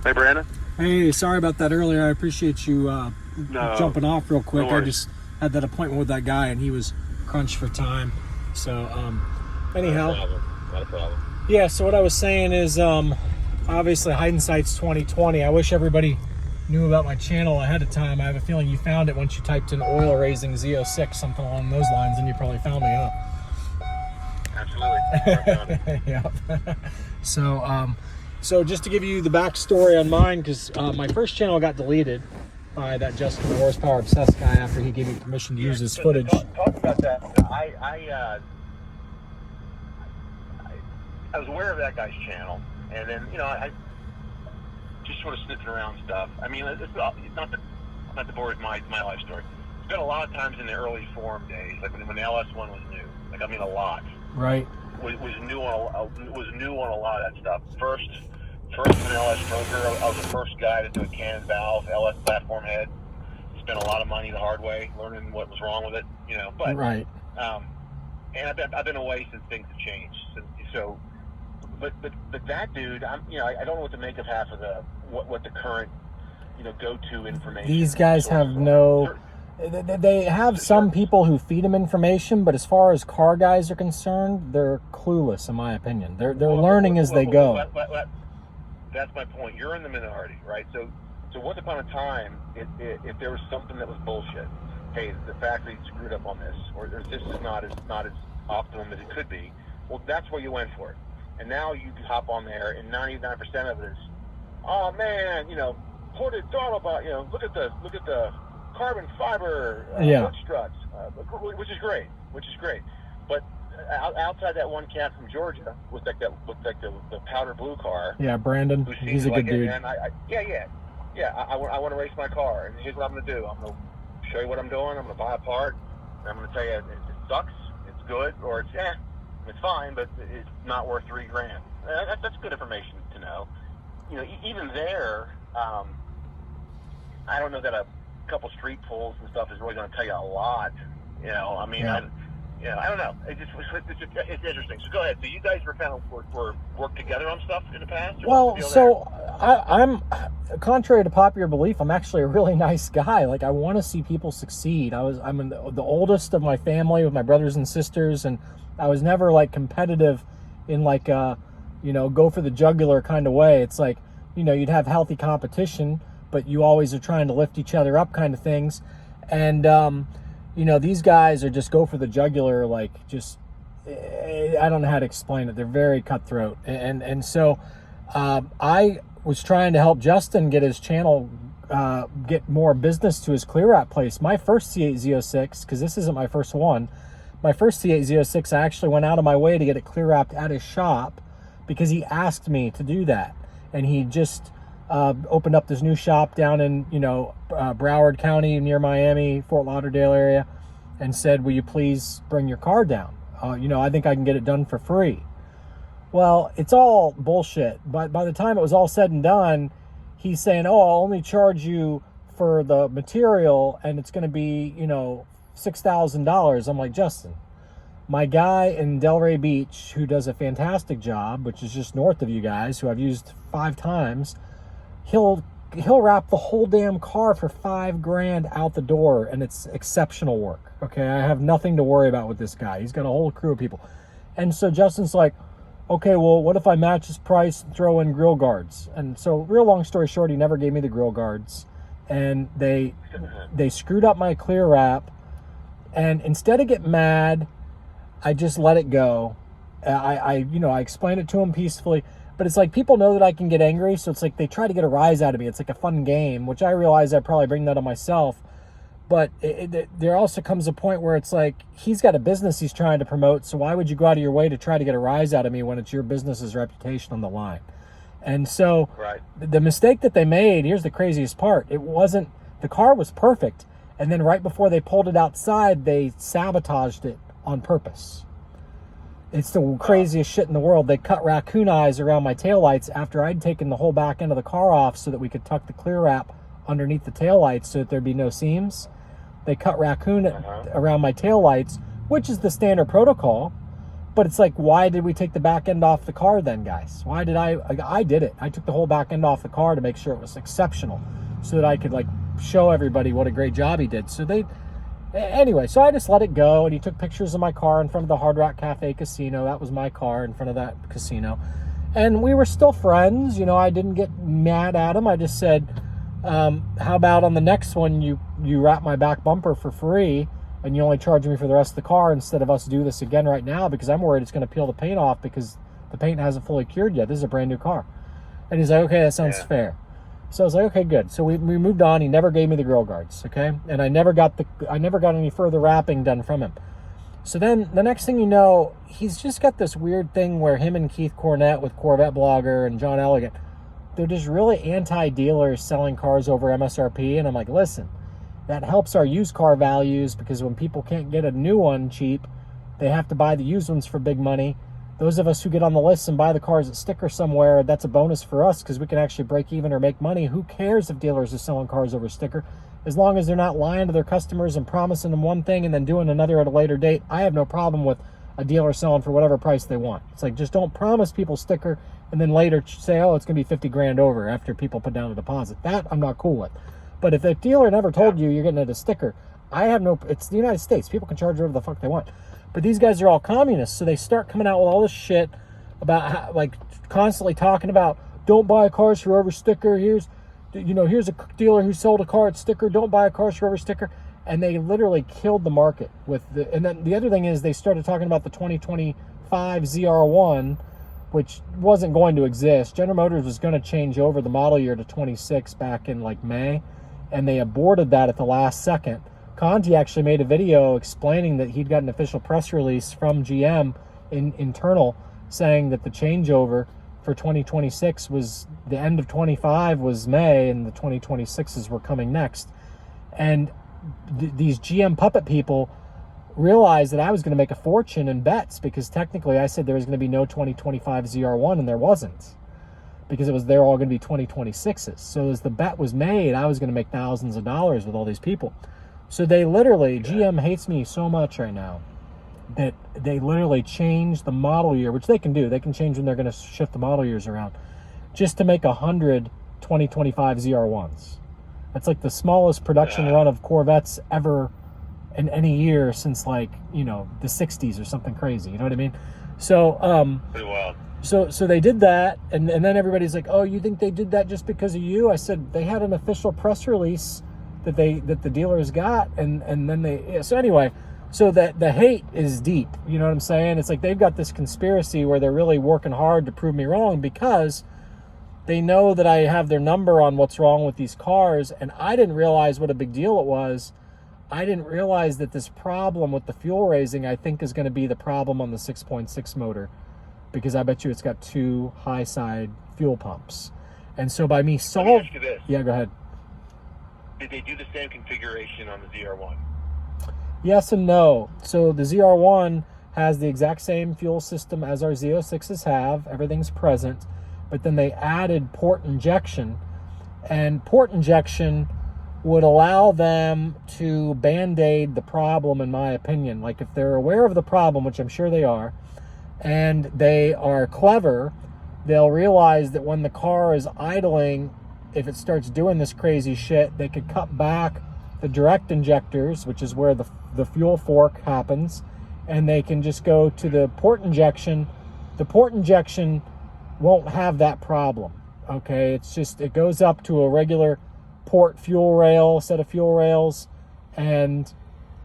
Hey, Brandon. Hey, sorry about that earlier. I appreciate you jumping off real quick. No I just had that appointment with that guy, and he was crunched for time. So, anyhow. Not a problem. Yeah, so what I was saying is, obviously, hindsight's 2020. I wish everybody knew about my channel ahead of time. I have a feeling you found it once you typed in oil raising z06, something along those lines, and you probably found me, huh? Absolutely. Yeah. So just to give you the backstory on mine, because my first channel got deleted by that Justin the Horsepower Obsessed guy after he gave me permission to use his footage. Talk about that. I was aware of that guy's channel, and then I just sort of sniffing around stuff. I mean, it's not to bore my life story. Spent a lot of times in the early forum days, like when the LS1 was new. Like, I mean, a lot. Right. Was new on a lot of that stuff. First an LS stroker. I was the first guy to do a cannon valve LS platform head. Spent a lot of money the hard way, learning what was wrong with it. But right. And I've been away since things have changed. So, but that dude, I don't know what to make of half of what the current go-to information. These guys have no. They have some people who feed them information, but as far as car guys are concerned, they're clueless, in my opinion. They're learning as they go. That's my point. You're in the minority, right? So once upon a time, if there was something that was bullshit, hey, the factory screwed up on this, or this is not as optimum as it could be. Well, that's where you went for it. And now you hop on there, and 99% of it is, oh man, ported throttle bar, look at the carbon fiber foot struts, which is great. But outside that one cat from Georgia with the powder blue car, Brandon, he's a good dude. Man, I want to race my car, and here's what I'm going to do. I'm going to show you what I'm doing. I'm going to buy a part, and I'm going to tell you it sucks, it's good, or it's fine, but it's not worth $3,000. That's good information to know. Even there, I don't know that a couple street pulls and stuff is really going to tell you a lot. I don't know. It's interesting. So go ahead. So you guys were worked together on stuff in the past? Well, so I'm contrary to popular belief, I'm actually a really nice guy. Like, I want to see people succeed. I'm the oldest of my family with my brothers and sisters, and I was never like competitive in like go for the jugular kind of way. It's like, you'd have healthy competition, but you always are trying to lift each other up kind of things. And, these guys are just go for the jugular, like just, I don't know how to explain it. They're very cutthroat. And so I was trying to help Justin get his channel, get more business to his clear wrap place. My first C8 Z06, because this isn't my first one, my first C8 Z06, I actually went out of my way to get it clear wrapped at his shop because he asked me to do that. And he just opened up this new shop down in, Broward County near Miami, Fort Lauderdale area, and said, will you please bring your car down? I think I can get it done for free. Well, it's all bullshit. But by the time it was all said and done, he's saying, oh, I'll only charge you for the material, and it's going to be, $6,000. I'm like, Justin, my guy in Delray Beach, who does a fantastic job, which is just north of you guys, who I've used 5 times, he'll wrap the whole damn car for $5,000 out the door, and it's exceptional work. Okay, I have nothing to worry about with this guy. He's got a whole crew of people. And so Justin's like, okay, well, what if I match his price and throw in grill guards? And so, real long story short, he never gave me the grill guards, and they screwed up my clear wrap. And instead of getting mad, I just let it go. I explained it to him peacefully. But it's like people know that I can get angry, so it's like they try to get a rise out of me. It's like a fun game, which I realize I probably bring that on myself. But there also comes a point where it's like he's got a business he's trying to promote, so why would you go out of your way to try to get a rise out of me when it's your business's reputation on the line? And so the mistake that they made, here's the craziest part. The car was perfect, and then right before they pulled it outside, they sabotaged it on purpose. It's the craziest shit in the world. They cut raccoon eyes around my taillights after I'd taken the whole back end of the car off so that we could tuck the clear wrap underneath the taillights so that there'd be no seams. They cut raccoon around my taillights, which is the standard protocol. But it's like, why did we take the back end off the car then, guys? Why did I did it. I took the whole back end off the car to make sure it was exceptional so that I could like show everybody what a great job he did. So anyway, so I just let it go, and he took pictures of my car in front of the Hard Rock Cafe Casino. That was my car in front of that casino. And we were still friends. I didn't get mad at him. I just said, how about on the next one you wrap my back bumper for free, and you only charge me for the rest of the car instead of us do this again right now, because I'm worried it's going to peel the paint off because the paint hasn't fully cured yet. This is a brand new car. And he's like, okay, that sounds fair. So I was like, okay, good. So we moved on. He never gave me the grill guards, okay? And I never got any further wrapping done from him. So then the next thing you know, he's just got this weird thing where him and Keith Cornett with Corvette Blogger and John Elegant, they're just really anti-dealers selling cars over MSRP. And I'm like, listen, that helps our used car values, because when people can't get a new one cheap, they have to buy the used ones for big money. Those of us who get on the list and buy the cars at sticker somewhere, that's a bonus for us because we can actually break even or make money. Who cares if dealers are selling cars over sticker? As long as they're not lying to their customers and promising them one thing and then doing another at a later date, I have no problem with a dealer selling for whatever price they want. It's like, just don't promise people sticker and then later say, oh, it's going to be 50 grand over after people put down a deposit. That I'm not cool with. But if a dealer never told you you're getting a sticker, it's the United States. People can charge whatever the fuck they want. But these guys are all communists, so they start coming out with all this shit about how, like, constantly talking about, don't buy cars for over sticker. Here's a dealer who sold a car at sticker. Don't buy a car for over sticker. And they literally killed the market and then the other thing is they started talking about the 2025 zr1, which wasn't going to exist. General Motors was going to change over the model year to 26 back in like May, and they aborted that at the last second. Conti actually made a video explaining that he'd got an official press release from GM internal saying that the changeover for 2026 was the end of 25 was May, and the 2026s were coming next. And these GM puppet people realized that I was going to make a fortune in bets, because technically I said there was going to be no 2025 ZR1, and there wasn't, because they're all going to be 2026s. So as the bet was made, I was going to make thousands of dollars with all these people. So they literally, GM hates me so much right now that they literally changed the model year, which they can do. They can change when they're going to shift the model years around, just to make 100 2025 ZR1s. That's like the smallest production run of Corvettes ever in any year since, like, the 60s or something crazy. You know what I mean? So, pretty wild. So they did that, and then everybody's like, oh, you think they did that just because of you? I said they had an official press release that the dealers got, and then so anyway, so that the hate is deep. You know what I'm saying? It's like they've got this conspiracy where they're really working hard to prove me wrong, because they know that I have their number on what's wrong with these cars, and I didn't realize what a big deal it was. I didn't realize that this problem with the fuel raising, I think, is going to be the problem on the 6.6 motor, because I bet you it's got two high side fuel pumps. And so by me Let me ask you this. Yeah, go ahead. Did they do the same configuration on the ZR1? Yes and no. So the ZR1 has the exact same fuel system as our Z06s have. Everything's present. But then they added port injection. And port injection would allow them to band-aid the problem, in my opinion. Like, if they're aware of the problem, which I'm sure they are, and they are clever, they'll realize that when the car is idling, if it starts doing this crazy shit, they could cut back the direct injectors, which is where the fuel fork happens, and they can just go to the port injection. The port injection won't have that problem, okay? It's just, it goes up to a regular port fuel rail, set of fuel rails, and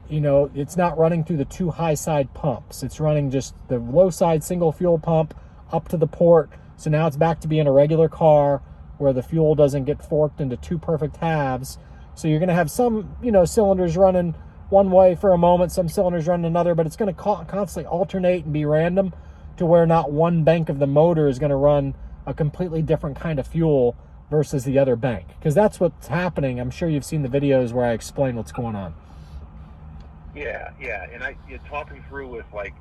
it's not running through the two high side pumps. It's running just the low side single fuel pump up to the port. So now it's back to being a regular car where the fuel doesn't get forked into two perfect halves. So you're going to have some, cylinders running one way for a moment, some cylinders running another, but it's going to constantly alternate and be random, to where not one bank of the motor is going to run a completely different kind of fuel versus the other bank. Because that's what's happening. I'm sure you've seen the videos where I explain what's going on. Yeah. And you're talking through with, like,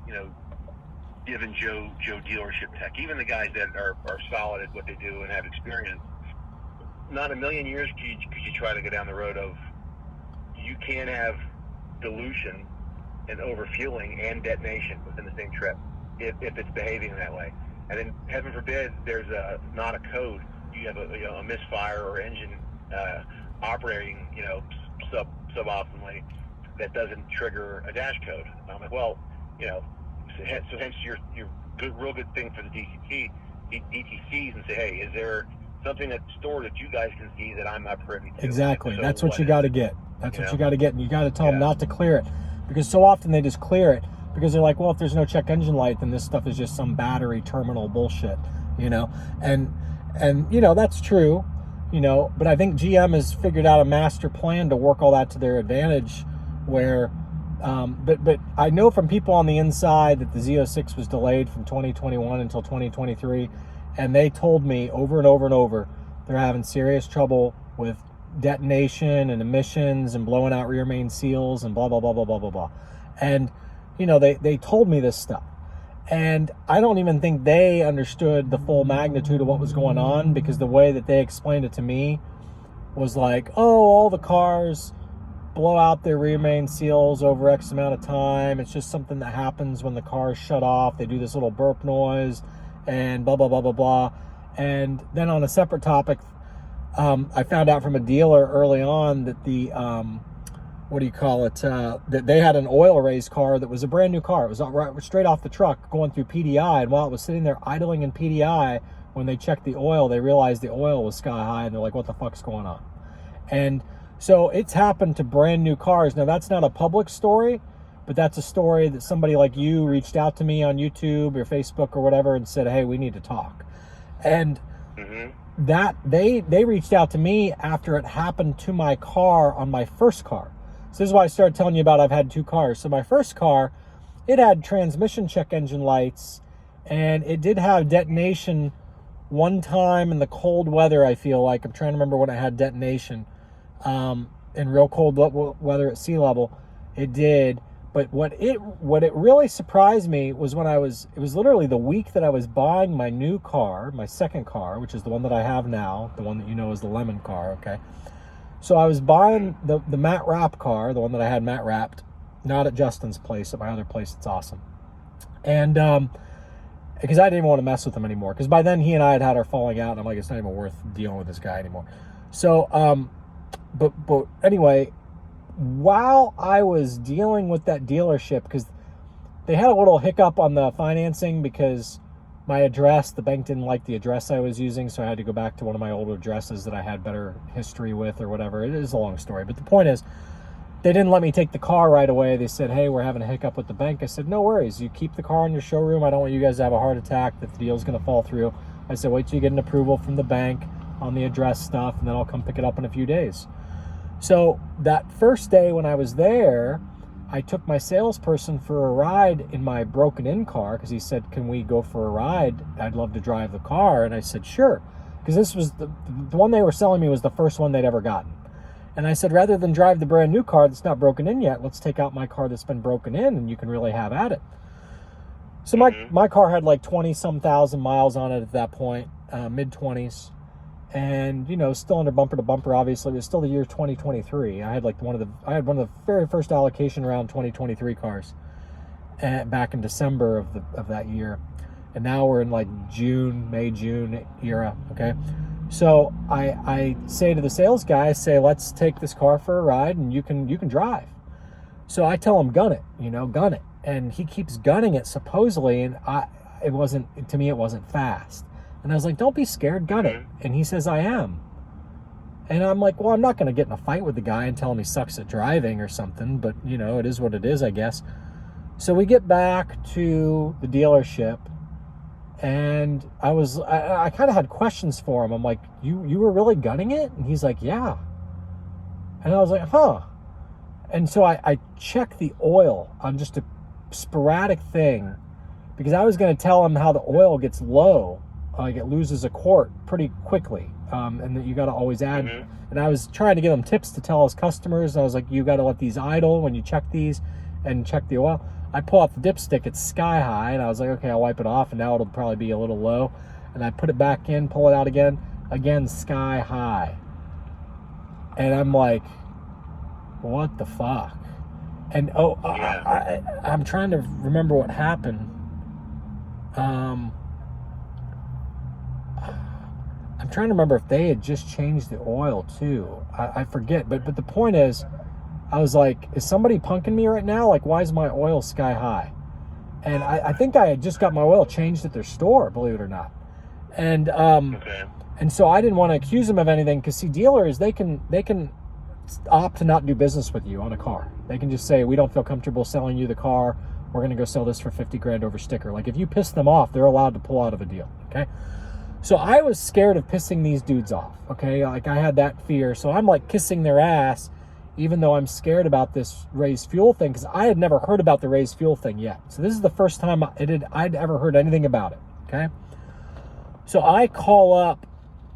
given Joe dealership tech, even the guys that are solid at what they do and have experience, not a million years could you try to go down the road of, you can't have dilution and overfueling and detonation within the same trip. if it's behaving that way. And then, heaven forbid, there's not a code. You have a misfire or engine operating suboptimally that doesn't trigger a dash code. And I'm like, well, so hence your real good thing for the DTCs and say, hey, is there something that's stored that you guys can see that I'm not privy to? Exactly. So That's what you got to get. That's what you got to get, and you got to tell them Yeah. not to clear it, because so often they just clear it because they're like, well, if there's no check engine light, then this stuff is just some battery terminal bullshit, and that's true, but I think GM has figured out a master plan to work all that to their advantage, where but I know from people on the inside that the Z06 was delayed from 2021 until 2023, and they told me over and over and over they're having serious trouble with detonation and emissions and blowing out rear main seals and blah blah blah blah blah blah blah. And they told me this stuff, and I don't even think they understood the full magnitude of what was going on, because the way that they explained it to me was like, oh, all the cars blow out their rear main seals over X amount of time. It's just something that happens when the cars shut off. They do this little burp noise and blah, blah, blah, blah, blah. And then on a separate topic, I found out from a dealer early on that that they had an oil raised car that was a brand new car. It was right straight off the truck going through PDI. And while it was sitting there idling in PDI, when they checked the oil, they realized the oil was sky high, and they're like, what the fuck's going on? And so it's happened to brand new cars. Now, that's not a public story, but that's a story that somebody like you reached out to me on YouTube or Facebook or whatever and said, hey, we need to talk. And that they reached out to me after it happened to my car on my first car. So this is why I started telling you about I've had two cars. So my first car, it had transmission check engine lights, and it did have detonation one time in the cold weather, I feel like. I'm trying to remember when I had detonation. In real cold weather at sea level, it did. But what it really surprised me was when it was literally the week that I was buying my new car, my second car, which is the one that I have now, the one that is the lemon car, okay? So I was buying the matte wrap car, the one that I had matte wrapped, not at Justin's place, at my other place. It's awesome. And because I didn't want to mess with him anymore, because by then he and I had our falling out, and I'm like, it's not even worth dealing with this guy anymore. So but anyway, while I was dealing with that dealership, because they had a little hiccup on the financing, because my address, the bank didn't like the address I was using, so I had to go back to one of my older addresses that I had better history with or whatever. It is a long story, but the point is, they didn't let me take the car right away. They said, hey, we're having a hiccup with the bank. I said, no worries. You keep the car in your showroom. I don't want you guys to have a heart attack that the deal's going to fall through. I said, wait till you get an approval from the bank on the address stuff, and then I'll come pick it up in a few days. So that first day when I was there, I took my salesperson for a ride in my broken-in car, because he said, can we go for a ride? I'd love to drive the car. And I said, sure, because this was the one they were selling me was the first one they'd ever gotten. And I said, rather than drive the brand new car that's not broken in yet, let's take out my car that's been broken in, and you can really have at it. So my car had like 20-some thousand miles on it at that point, mid-20s. And, still under bumper to bumper, obviously. It was still the year 2023. I had one of the very first allocation round 2023 cars back in December of that year. And now we're in like May, June era, okay? So I say to the sales guy, I say, let's take this car for a ride, and you can drive. So I tell him, gun it. And he keeps gunning it, supposedly, and it wasn't fast. And I was like, don't be scared, gun it. And he says, I am. And I'm like, well, I'm not going to get in a fight with the guy and tell him he sucks at driving or something, but, it is what it is, I guess. So we get back to the dealership, and I kind of had questions for him. I'm like, you were really gunning it? And he's like, yeah. And I was like, huh. And so I checked the oil on just a sporadic thing, because I was going to tell him how the oil gets low. Like it loses a quart pretty quickly, and that you got to always add. And I was trying to give him tips to tell his customers. I was like, you got to let these idle when you check these, and check the oil. I pull out the dipstick, it's sky high, and I was like, okay, I'll wipe it off, and now it'll probably be a little low. And I put it back in, pull it out again sky high. And I'm like, what the fuck? And I'm trying to remember what happened. I'm trying to remember if they had just changed the oil too. I forget, but the point is, I was like, is somebody punking me right now? Like, why is my oil sky high? And I think I had just got my oil changed at their store, believe it or not. And and so I didn't want to accuse them of anything, because see, dealers, they can opt to not do business with you on a car. They can just say, we don't feel comfortable selling you the car. We're going to go sell this for 50 grand over sticker. Like, if you piss them off, they're allowed to pull out of a deal. Okay. So I was scared of pissing these dudes off. Okay. Like, I had that fear. So I'm like kissing their ass, even though I'm scared about this raised fuel thing, because I had never heard about the raised fuel thing yet. So this is the first time I'd ever heard anything about it. Okay. So I call up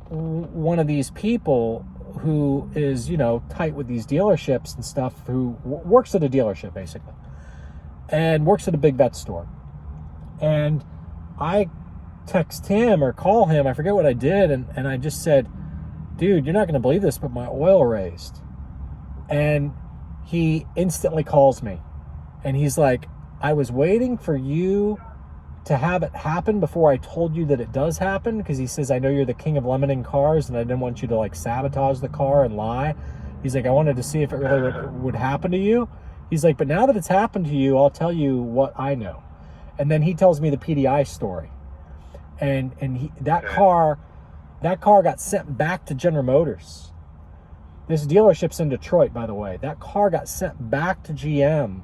one of these people who is, tight with these dealerships and stuff, who works at a dealership basically, and works at a big Vette store. And I text him or call him, I forget what I did, and I just said, dude, you're not going to believe this, but my oil raised. And he instantly calls me, and he's like, I was waiting for you to have it happen before I told you that it does happen, because he says, I know you're the king of lemon in cars, and I didn't want you to like sabotage the car and lie. He's like, I wanted to see if it really would happen to you. He's like, but now that it's happened to you, I'll tell you what I know. And then he tells me the PDI story. And that car got sent back to General Motors. This dealership's in Detroit, by the way. That car got sent back to GM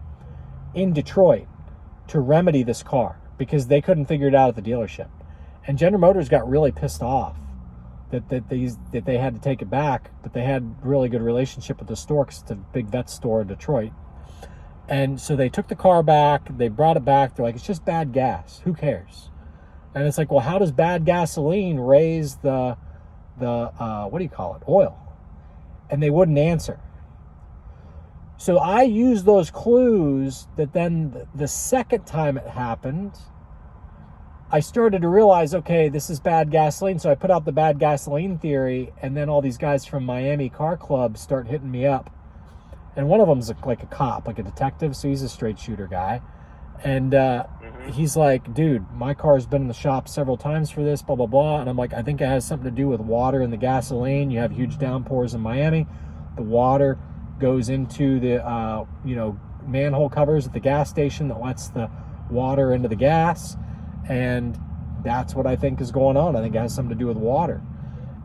in Detroit to remedy this car, because they couldn't figure it out at the dealership. And General Motors got really pissed off that they had to take it back, but they had a really good relationship with the store, because it's a big Vette store in Detroit. And so they took the car back, they brought it back, they're like, it's just bad gas, who cares? And it's like, well, how does bad gasoline raise the what do you call it, oil? And they wouldn't answer. So I used those clues that then the second time it happened, I started to realize, okay, this is bad gasoline. So I put out the bad gasoline theory, and then all these guys from Miami Car Club start hitting me up. And one of them's like a cop, like a detective, so he's a straight shooter guy. And he's like, dude, my car's been in the shop several times for this, blah, blah, blah. And I'm like, I think it has something to do with water in the gasoline. You have huge downpours in Miami. The water goes into the, manhole covers at the gas station that lets the water into the gas. And that's what I think is going on. I think it has something to do with water.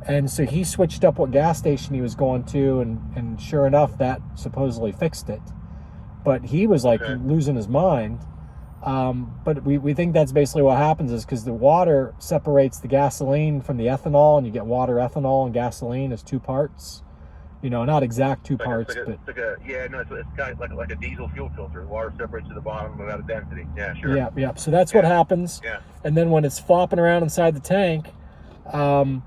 And so he switched up what gas station he was going to, and sure enough, that supposedly fixed it. But he was like losing his mind. But we think that's basically what happens, is because the water separates the gasoline from the ethanol, and you get water, ethanol, and gasoline as two parts. Not exact two parts, but it's kind of like a diesel fuel filter. The water separates to the bottom without a density. Yeah, sure. Yeah. So that's what happens. Yeah. And then when it's flopping around inside the tank, the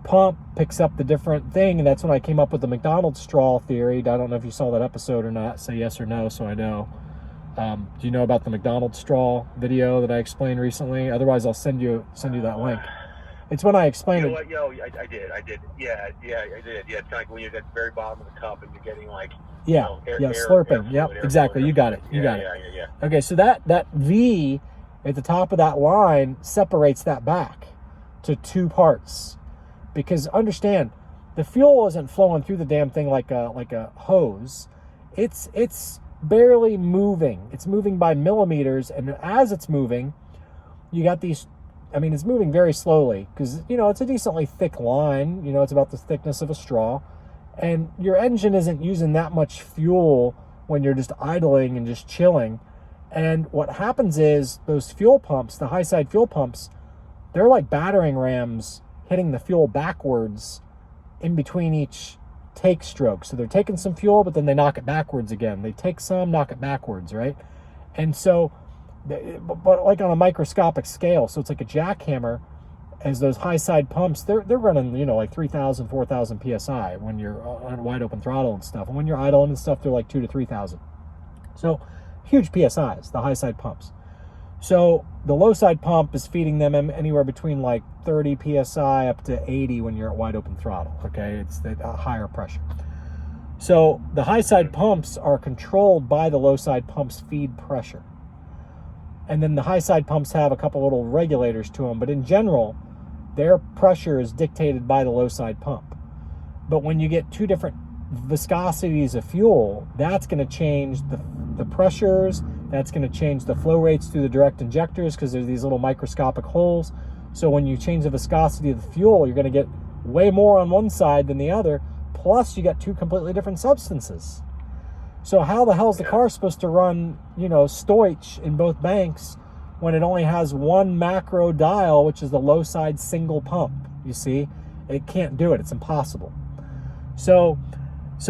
pump picks up the different thing, and that's when I came up with the McDonald's straw theory. I don't know if you saw that episode or not. Say yes or no, so I know. Do you know about the McDonald's straw video that I explained recently? Otherwise, I'll send you that link. It's when I explained it. I did. Yeah, I did. Yeah, it's kind of like when you're at the very bottom of the cup and you're getting like, slurping. Yep, exactly. You got it. Yeah. Okay, so that V at the top of that line separates that back to two parts, because understand, the fuel isn't flowing through the damn thing like a hose. It's barely moving. It's moving by millimeters, and as it's moving, you got these. I mean, it's moving very slowly, because, it's a decently thick line. It's about the thickness of a straw. And your engine isn't using that much fuel when you're just idling and just chilling. And what happens is those fuel pumps, the high-side fuel pumps, they're like battering rams hitting the fuel backwards in between each take stroke. So they're taking some fuel, but then they knock it backwards again. They take some, knock it backwards, right? And so, but like on a microscopic scale, so it's like a jackhammer, as those high side pumps, they're running, like 3,000, 4,000 psi when you're on wide open throttle and stuff. And when you're idling and stuff, they're like 2,000 to 3,000. So huge PSIs, the high side pumps. So the low side pump is feeding them anywhere between like 30 psi up to 80 when you're at wide open throttle. Okay, it's the higher pressure. So the high side pumps are controlled by the low side pump's feed pressure. And then the high side pumps have a couple little regulators to them. But in general, their pressure is dictated by the low side pump. But when you get two different viscosities of fuel, that's going to change the pressures. That's going to change the flow rates through the direct injectors because there's these little microscopic holes. So when you change the viscosity of the fuel, you're going to get way more on one side than the other. Plus, you got two completely different substances. So how the hell is the car supposed to run, Stoich in both banks when it only has one macro dial, which is the low side single pump? You see, it can't do it. It's impossible. So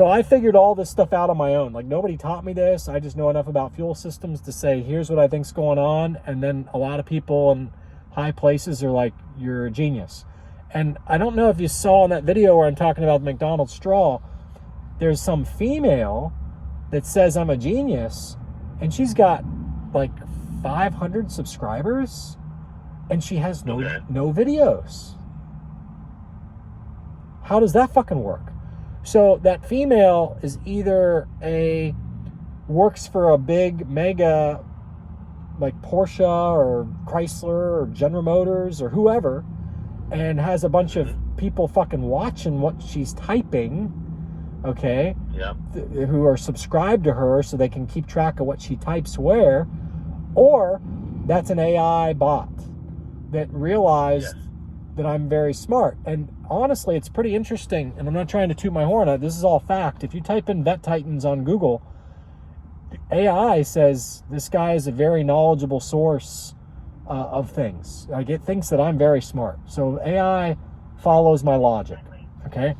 I figured all this stuff out on my own. Like, nobody taught me this. I just know enough about fuel systems to say, here's what I think's going on. And then a lot of people in high places are like, you're a genius. And I don't know if you saw in that video where I'm talking about the McDonald's straw, there's some female that says I'm a genius, and she's got like 500 subscribers, and she has no videos. How does that fucking work? So that female is either works for a big mega like Porsche or Chrysler or General Motors or whoever, and has a bunch of people fucking watching what she's typing, okay? Yeah. Who are subscribed to her so they can keep track of what she types where, or that's an AI bot that realized that I'm very smart. And honestly, it's pretty interesting, and I'm not trying to toot my horn. This is all fact. If you type in Vette Titans on Google, AI says this guy is a very knowledgeable source of things. It thinks that I'm very smart. So AI follows my logic. Okay,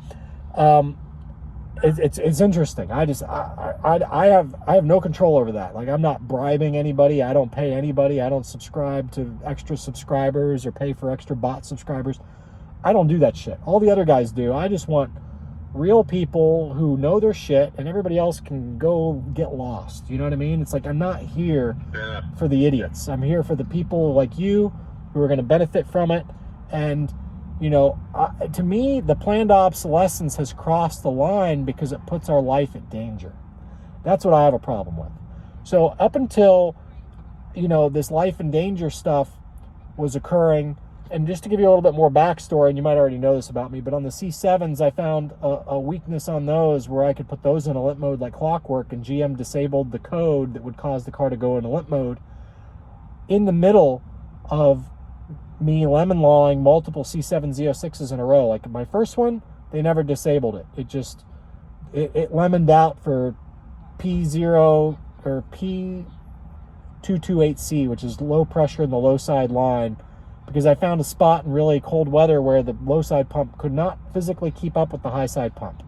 it's interesting. I have no control over that. Like, I'm not bribing anybody. I don't pay anybody. I don't subscribe to extra subscribers or pay for extra bot subscribers. I don't do that shit. All the other guys do. I just want real people who know their shit, and everybody else can go get lost. You know what I mean? It's like, I'm not here for the idiots. I'm here for the people like you who are going to benefit from it. And, to me, the planned obsolescence has crossed the line because it puts our life in danger. That's what I have a problem with. So up until, this life in danger stuff was occurring, and just to give you a little bit more backstory, and you might already know this about me, but on the C7s, I found a weakness on those where I could put those in a limp mode like clockwork, and GM disabled the code that would cause the car to go into limp mode in the middle of me lemon lawing multiple C7 Z06s in a row. Like my first one, they never disabled it. It lemoned out for P0 or P228C, which is low pressure in the low side line, because I found a spot in really cold weather where the low side pump could not physically keep up with the high side pump.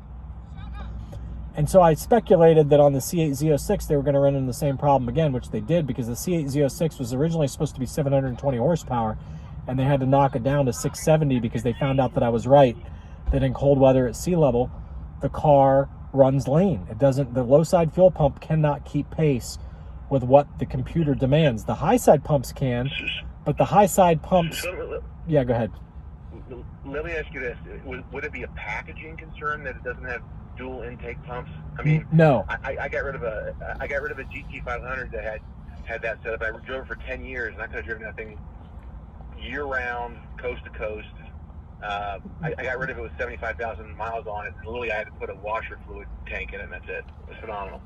And so I speculated that on the C8 Z06 they were going to run into the same problem again, which they did, because the C8 Z06 was originally supposed to be 720 horsepower, and they had to knock it down to 670 because they found out that I was right, that in cold weather at sea level, the car runs lean. The low side fuel pump cannot keep pace with what the computer demands. The high side pumps can, but the high side pumps... Yeah, go ahead. Let me ask you this. Would it be a packaging concern that it doesn't have dual intake pumps? I mean, no. I got rid of a GT500 that had that set up. I drove it for 10 years, and I could have driven that thing year-round, coast to coast. I got rid of it with 75,000 miles on it. Literally, I had to put a washer fluid tank in it, and that's it. It was phenomenal.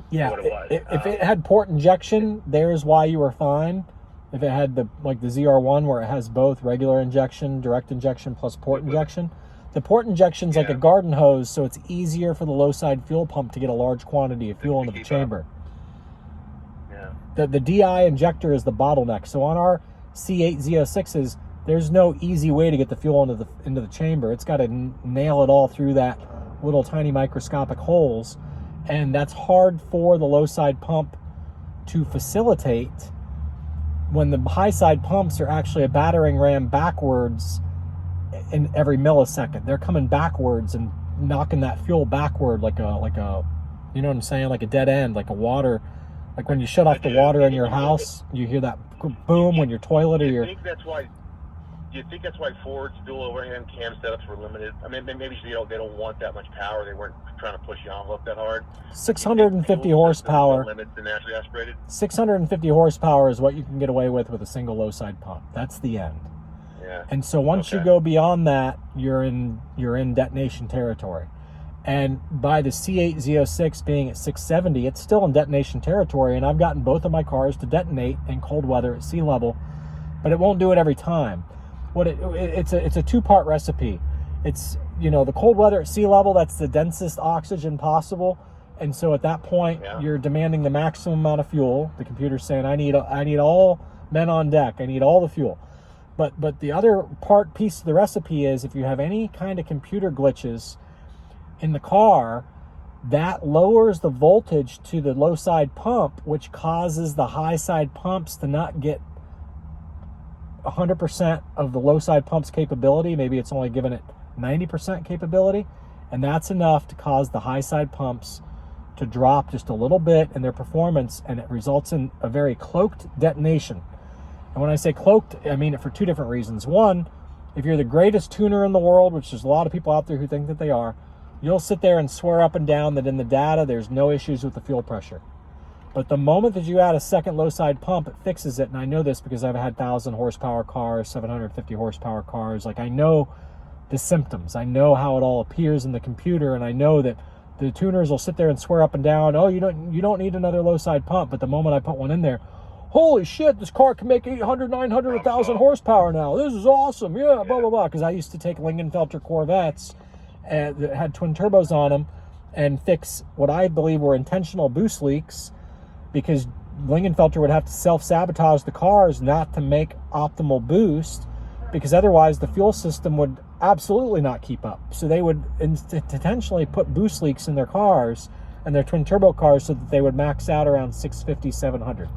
Yeah, what it was. If it had port injection, there's why you were fine. If it had the zr1 where it has both regular injection, direct injection plus port injection, the port injection's like a garden hose, so it's easier for the low side fuel pump to get a large quantity of fuel into the chamber. The DI injector is the bottleneck. So on our C8 Z06s, there's no easy way to get the fuel into the chamber. It's got to nail it all through that little tiny microscopic holes, and that's hard for the low side pump to facilitate when the high side pumps are actually a battering ram backwards in every millisecond. They're coming backwards and knocking that fuel backward like a you know what I'm saying, like a dead end, like a water, like when you shut off the water in your house, you hear that boom when your toilet or your... I think that's why you think that's why Ford's dual overhand cam setups were limited? I mean, maybe they don't want that much power. They weren't trying to push the envelope that hard. 650 horsepower. Limits the naturally aspirated. 650 horsepower is what you can get away with a single low side pump. That's the end. Yeah. And so once you go beyond that, you're in detonation territory. And by the C8 Z06 being at 670, it's still in detonation territory. And I've gotten both of my cars to detonate in cold weather at sea level, but it won't do it every time. It's a two-part recipe. It's, the cold weather at sea level, that's the densest oxygen possible. And so at that point, you're demanding the maximum amount of fuel. The computer's saying, I need all men on deck. I need all the fuel. But the other piece of the recipe is if you have any kind of computer glitches in the car, that lowers the voltage to the low side pump, which causes the high side pumps to not get 100% of the low side pump's capability. Maybe it's only given it 90% capability, and that's enough to cause the high side pumps to drop just a little bit in their performance, and it results in a very cloaked detonation. And when I say cloaked, I mean it for two different reasons. One, if you're the greatest tuner in the world, which there's a lot of people out there who think that they are, you'll sit there and swear up and down that in the data there's no issues with the fuel pressure. But the moment that you add a second low side pump, it fixes it. And I know this because I've had 1,000 horsepower cars, 750 horsepower cars. Like, I know the symptoms. I know how it all appears in the computer, and I know that the tuners will sit there and swear up and down, oh, you don't need another low side pump. But the moment I put one in there, holy shit, this car can make 800, 900, 1,000 horsepower now. This is awesome. Yeah, blah, blah, blah. Because I used to take Lingenfelter Corvettes that had twin turbos on them and fix what I believe were intentional boost leaks, because Lingenfelter would have to self-sabotage the cars not to make optimal boost, because otherwise the fuel system would absolutely not keep up. So they would intentionally put boost leaks in their cars and their twin turbo cars so that they would max out around 650, 700.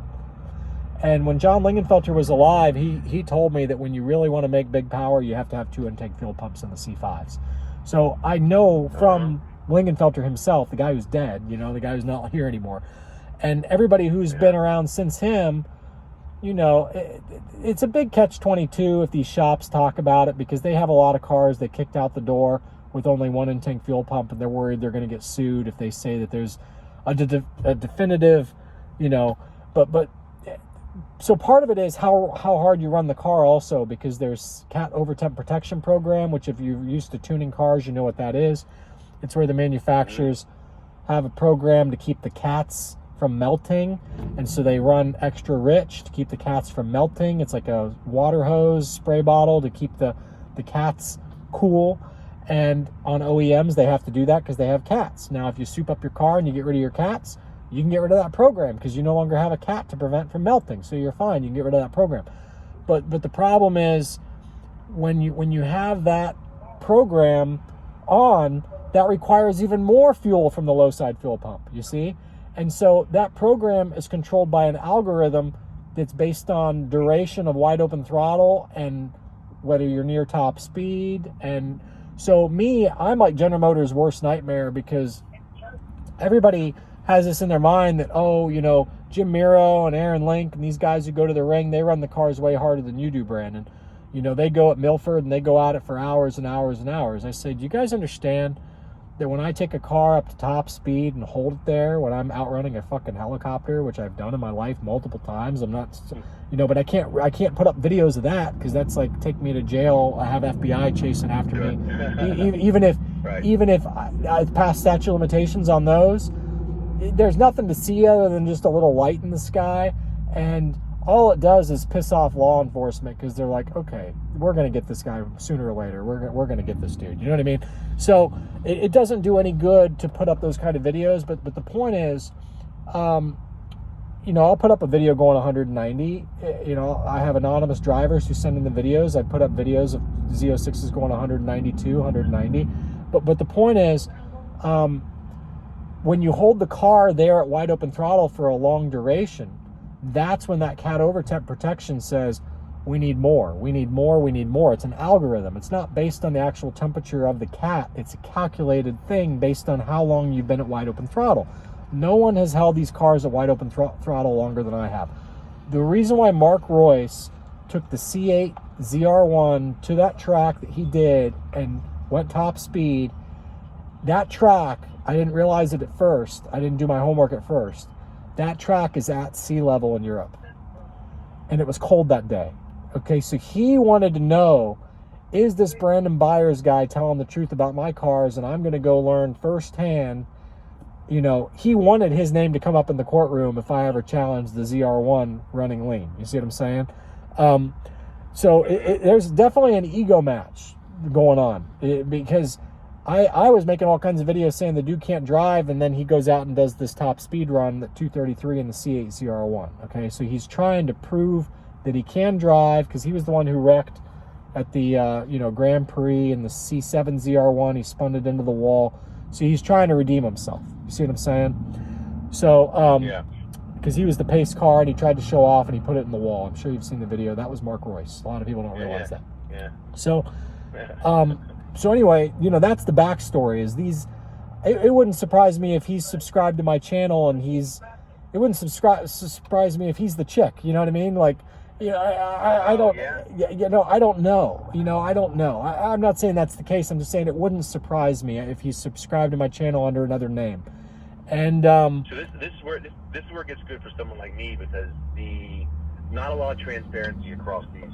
And when John Lingenfelter was alive, he told me that when you really want to make big power, you have to have two intake fuel pumps in the C5s. So I know from Lingenfelter himself, the guy who's dead, the guy who's not here anymore, and everybody who's been around since him, it's a big catch-22 if these shops talk about it, because they have a lot of cars they kicked out the door with only one in-tank fuel pump, and they're worried they're going to get sued if they say that there's a definitive, but so part of it is how hard you run the car also, because there's cat overtemp protection program, which if you're used to tuning cars, you know what that is. It's where the manufacturers have a program to keep the cats from melting, and so they run extra rich to keep the cats from melting. It's like a water hose spray bottle to keep the cats cool, and on OEMs they have to do that because they have cats. Now if you soup up your car and you get rid of your cats, you can get rid of that program because you no longer have a cat to prevent from melting, so you're fine. You can get rid of that program. But the problem is when you have that program on, that requires even more fuel from the low side fuel pump, you see? And so that program is controlled by an algorithm that's based on duration of wide open throttle and whether you're near top speed. And so I'm like General Motors' worst nightmare, because everybody has this in their mind that, Jim Miro and Aaron Link and these guys who go to the ring, they run the cars way harder than you do, Brandon. They go at Milford and they go at it for hours and hours and hours. I say, do you guys understand that when I take a car up to top speed and hold it there when I'm outrunning a fucking helicopter, which I've done in my life multiple times, I'm not, but I can't put up videos of that because that's like take me to jail. I have FBI chasing after me. Even if I pass statute of limitations on those, there's nothing to see other than just a little light in the sky, and all it does is piss off law enforcement because they're like, okay, we're going to get this guy sooner or later. We're going to get this dude. You know what I mean? So it doesn't do any good to put up those kind of videos. But the point is, I'll put up a video going 190. I have anonymous drivers who send in the videos. I put up videos of Z06s going 192, 190. But the point is, when you hold the car there at wide open throttle for a long duration, that's when that cat overtemp protection says, we need more, we need more, we need more. It's an algorithm. It's not based on the actual temperature of the cat. It's a calculated thing based on how long you've been at wide open throttle. No one has held these cars at wide open throttle longer than I have. The reason why Mark Royce took the C8 ZR1 to that track that he did and went top speed, that track, I didn't realize it at first. I didn't do my homework at first. That track is at sea level in Europe. And it was cold that day. Okay, so he wanted to know, is this Brandon Byers guy telling the truth about my cars? And I'm going to go learn firsthand. You know, he wanted his name to come up in the courtroom if I ever challenged the ZR1 running lean. You see what I'm saying? So there's definitely an ego match going on, because I was making all kinds of videos saying the dude can't drive, and then he goes out and does this top speed run at 233 in the C8 ZR1. Okay, so he's trying to prove that he can drive, because he was the one who wrecked at the Grand Prix in the C7 ZR1. He spun it into the wall. So he's trying to redeem himself. You see what I'm saying? So, yeah. Because he was the pace car and he tried to show off and he put it in the wall. I'm sure you've seen the video. That was Mark Royce. A lot of people don't realize that. Yeah. So, so anyway, that's the backstory. Is these? It wouldn't surprise me if he's subscribed to my channel and it wouldn't surprise me if he's the chick. You know what I mean? Like, I don't. I don't know. I don't know. I'm not saying that's the case. I'm just saying it wouldn't surprise me if he's subscribed to my channel under another name. And so this is where it gets good for someone like me, because not a lot of transparency across these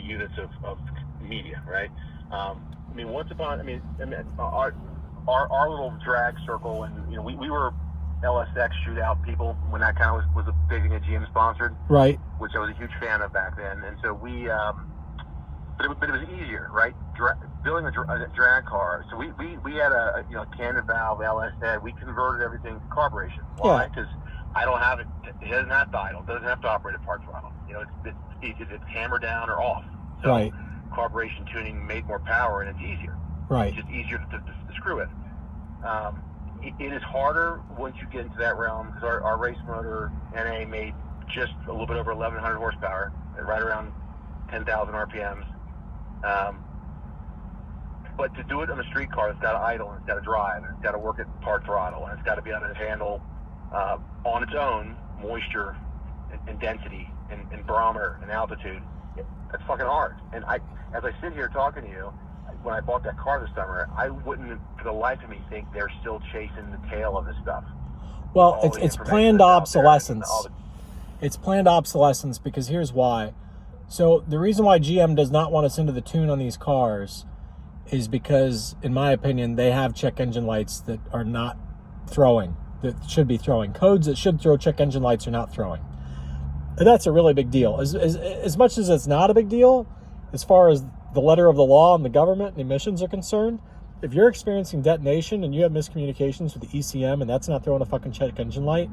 units of media, right? Our little drag circle, and we were LSX shootout people when that kind of was a big thing that GM sponsored, right? Which I was a huge fan of back then, and so we, but it was easier, right? Building a drag car. So we had a tandem valve LS. We converted everything to carburation. Why? Because I don't have it. It doesn't have to idle. It doesn't have to operate at part throttle. It's hammered down or off. So right. Carburation tuning made more power, and it's easier. Right. It's just easier to screw with. It is harder once you get into that realm, because our race motor NA made just a little bit over 1,100 horsepower, at right around 10,000 RPMs. But to do it on a street car, it's got to idle, and it's got to drive, and it's got to work at part throttle, and it's got to be able to handle on its own moisture and density and barometer and altitude. That's fucking hard. And as I sit here talking to you, when I bought that car this summer, I wouldn't for the life of me think they're still chasing the tail of this stuff. Well, it's planned obsolescence. It's planned obsolescence, because here's why. So the reason why GM does not want us into the tune on these cars is because, in my opinion, they have check engine lights that are not throwing, that should be throwing. Codes that should throw check engine lights are not throwing. And that's a really big deal. As much as it's not a big deal, as far as the letter of the law and the government and emissions are concerned, if you're experiencing detonation and you have miscommunications with the ECM and that's not throwing a fucking check engine light,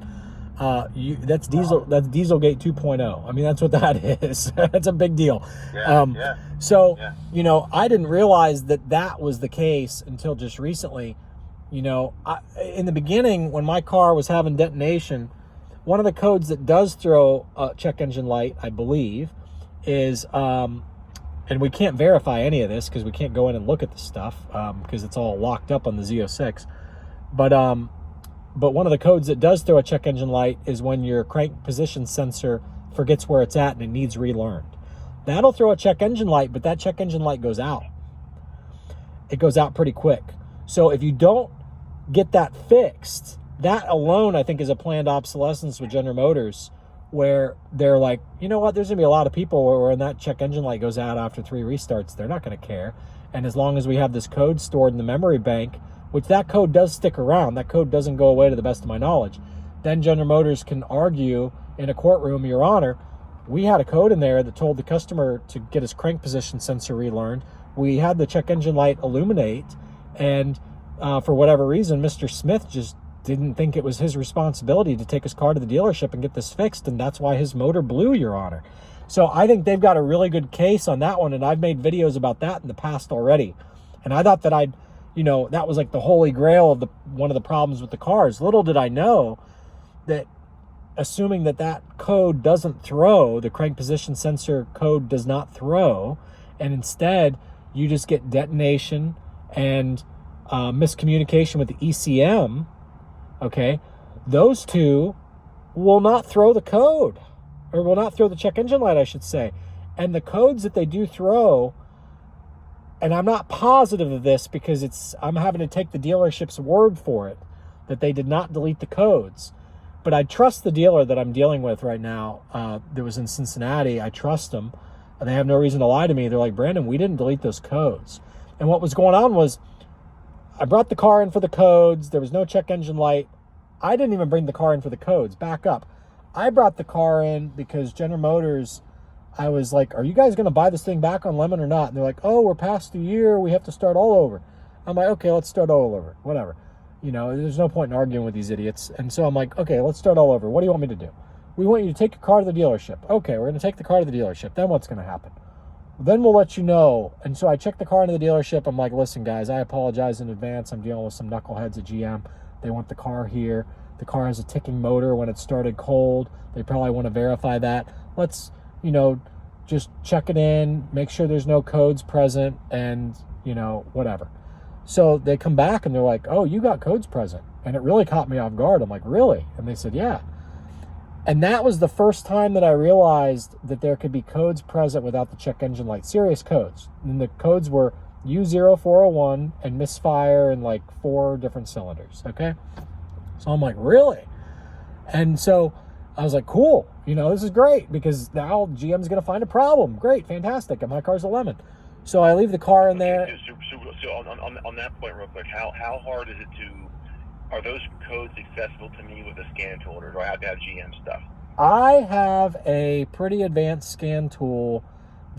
that's Dieselgate 2.0. I mean, that's what that is. That's a big deal. So, I didn't realize that was the case until just recently. In the beginning, when my car was having detonation, one of the codes that does throw a check engine light, I believe, is, and we can't verify any of this because we can't go in and look at the stuff because it's all locked up on the Z06. But one of the codes that does throw a check engine light is when your crank position sensor forgets where it's at and it needs relearned. That'll throw a check engine light, but that check engine light goes out. It goes out pretty quick. So if you don't get that fixed, that alone, I think, is a planned obsolescence with General Motors, where they're like, you know what, there's going to be a lot of people where when that check engine light goes out after 3 restarts, they're not going to care. And as long as we have this code stored in the memory bank, which that code does stick around, that code doesn't go away to the best of my knowledge, then General Motors can argue in a courtroom, Your Honor, we had a code in there that told the customer to get his crank position sensor relearned. We had the check engine light illuminate, and for whatever reason, Mr. Smith just didn't think it was his responsibility to take his car to the dealership and get this fixed, and that's why his motor blew, Your Honor. So I think they've got a really good case on that one, and I've made videos about that in the past already. And I thought that that was like the holy grail of one of the problems with the cars. Little did I know that, assuming that code doesn't throw, the crank position sensor code does not throw, and instead you just get detonation and miscommunication with the ECM, okay, those two will not throw the code, or will not throw the check engine light, I should say. And the codes that they do throw, and I'm not positive of this because I'm having to take the dealership's word for it, that they did not delete the codes. But I trust the dealer that I'm dealing with right now. That was in Cincinnati. I trust them. And they have no reason to lie to me. They're like, Brandon, we didn't delete those codes. And what was going on was I brought the car in for the codes. There was no check engine light. I didn't even bring the car in for the codes. Back up. I brought the car in because General Motors, I was like, are you guys going to buy this thing back on lemon or not? And they're like, oh, we're past the year. We have to start all over. I'm like, okay, let's start all over. Whatever. You know, there's no point in arguing with these idiots. And so I'm like, okay, let's start all over. What do you want me to do? We want you to take your car to the dealership. Okay, we're going to take the car to the dealership. Then what's going to happen? Then we'll let you know. And so I checked the car into the dealership. I'm like, listen, guys, I apologize in advance. I'm dealing with some knuckleheads at GM. They want the car here. The car has a ticking motor when it started cold. They probably want to verify that. Let's, you know, just check it in, make sure there's no codes present, and, you know, whatever. So they come back and they're like, oh, you got codes present. And it really caught me off guard. I'm like, really? And they said, yeah. And that was the first time that I realized that there could be codes present without the check engine light, serious codes. And the codes were U0401 and misfire in like 4 different cylinders, okay? So I'm like, really? And so I was like, cool, you know, this is great because now GM's going to find a problem. Great, fantastic. And my car's a lemon. So I leave the car in there. So on that point real quick, how hard is it are those codes accessible to me with a scan tool, or do I have to have GM stuff? I have a pretty advanced scan tool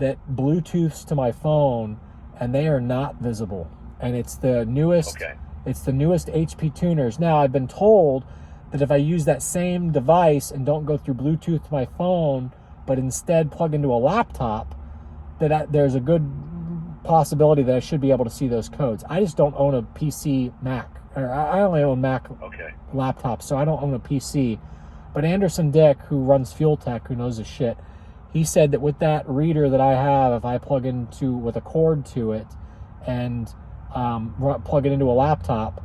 that Bluetooths to my phone, and they are not visible. And it's the newest. Okay. It's the newest HP tuners. Now, I've been told that if I use that same device and don't go through Bluetooth to my phone, but instead plug into a laptop, that there's a good possibility that I should be able to see those codes. I just don't own a PC Mac. Or I only own Mac laptops, so I don't own a PC. But Anderson Dick, who runs Fuel Tech, who knows his shit, he said that with that reader that I have, if I plug into with a cord to it and plug it into a laptop,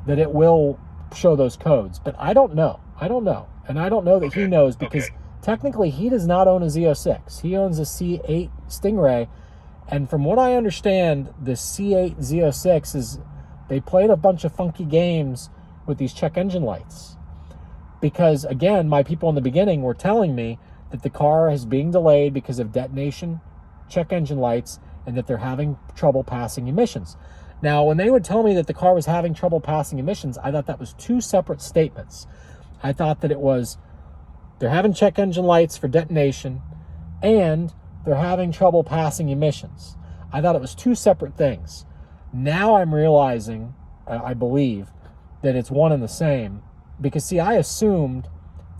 that it will show those codes. But I don't know. And I don't know that he knows because technically he does not own a Z06. He owns a C8 Stingray. And from what I understand, the C8 Z06 is, they played a bunch of funky games with these check engine lights. Because again, my people in the beginning were telling me that the car is being delayed because of detonation check engine lights and that they're having trouble passing emissions. Now, when they would tell me that the car was having trouble passing emissions, I thought that was 2 separate statements. I thought that it was, they're having check engine lights for detonation and they're having trouble passing emissions. I thought it was 2 separate things. Now I'm realizing, I believe, that it's one and the same. Because, see, I assumed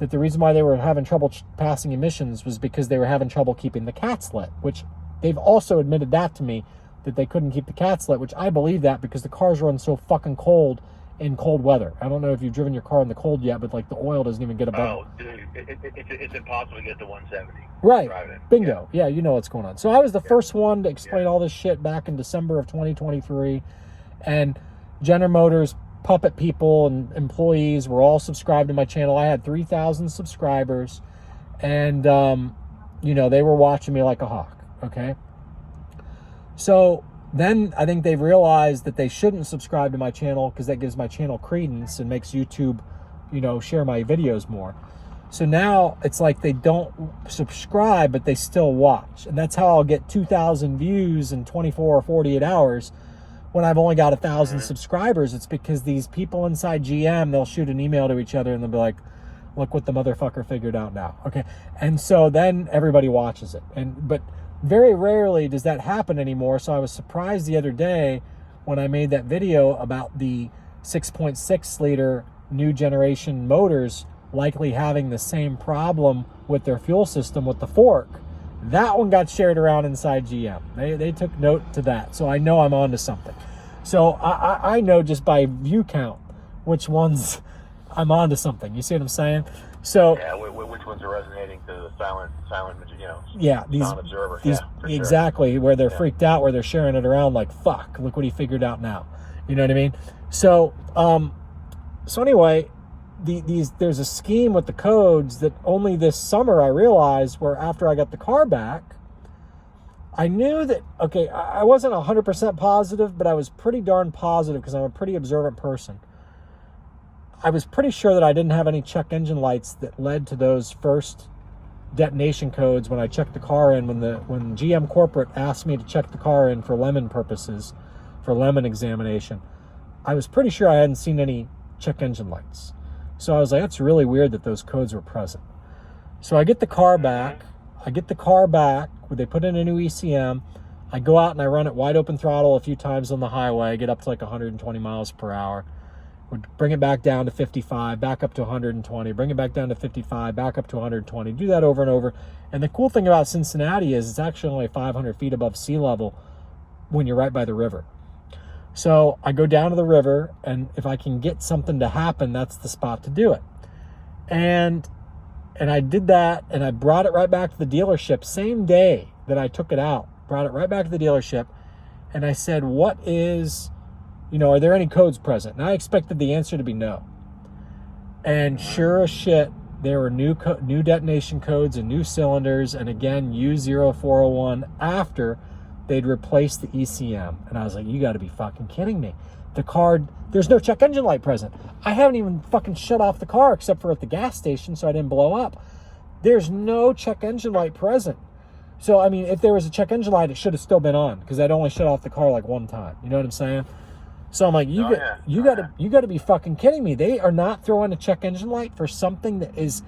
that the reason why they were having trouble passing emissions was because they were having trouble keeping the cats lit, which they've also admitted that to me, that they couldn't keep the cats lit, which I believe that because the cars run so fucking cold in cold weather. I don't know if you've driven your car in the cold yet, but like the oil doesn't even get above. Oh, dude, it's impossible to get to 170. Right. Bingo. Yeah, you know what's going on. So I was the first one to explain all this shit back in December of 2023. And General Motors puppet people and employees were all subscribed to my channel. I had 3,000 subscribers. And, you know, they were watching me like a hawk. Okay. So then I think they've realized that they shouldn't subscribe to my channel because that gives my channel credence and makes YouTube, you know, share my videos more. So now it's like they don't subscribe, but they still watch. And that's how I'll get 2,000 views in 24 or 48 hours when I've only got 1,000 subscribers. It's because these people inside GM, they'll shoot an email to each other and they'll be like, look what the motherfucker figured out now. Okay. And so then everybody watches it. But very rarely does that happen anymore. So I was surprised the other day when I made that video about the 6.6 liter new generation motors likely having the same problem with their fuel system with the fork. That one got shared around inside GM. They took note to that. So I know I'm onto something. So I know just by view count which ones I'm onto something. You see what I'm saying? So yeah, which ones are resonating to the silent, you know, silent observer. These exactly sure. Where they're freaked out, where they're sharing it around like, fuck, look what he figured out now. You know what I mean? So anyway, there's a scheme with the codes that only this summer I realized, where after I got the car back, I knew that, okay, I wasn't 100% positive, but I was pretty darn positive because I'm a pretty observant person. I was pretty sure that I didn't have any check engine lights that led to those first detonation codes when I checked the car in, when GM corporate asked me to check the car in for lemon purposes, for lemon examination. I was pretty sure I hadn't seen any check engine lights. So I was like, that's really weird that those codes were present. So I get the car back. They put in a new ECM. I go out and I run it wide open throttle a few times on the highway. I get up to like 120 miles per hour. Would bring it back down to 55, back up to 120, bring it back down to 55, back up to 120. Do that over and over. And the cool thing about Cincinnati is it's actually only 500 feet above sea level when you're right by the river. So I go down to the river, and if I can get something to happen, that's the spot to do it. And I did that, and I brought it right back to the dealership same day that I took it out. Brought it right back to the dealership, and I said, what is, are there any codes present? And I expected the answer to be no. And sure as shit, there were new detonation codes and new cylinders, and again, U0401 after they'd replaced the ECM. And I was like, you got to be fucking kidding me. The car, there's no check engine light present. I haven't even fucking shut off the car except for at the gas station so I didn't blow up. There's no check engine light present. So, I mean, if there was a check engine light, it should have still been on because I'd only shut off the car like one time. You know what I'm saying? So I'm like, you got to be fucking kidding me. They are not throwing a check engine light for something that is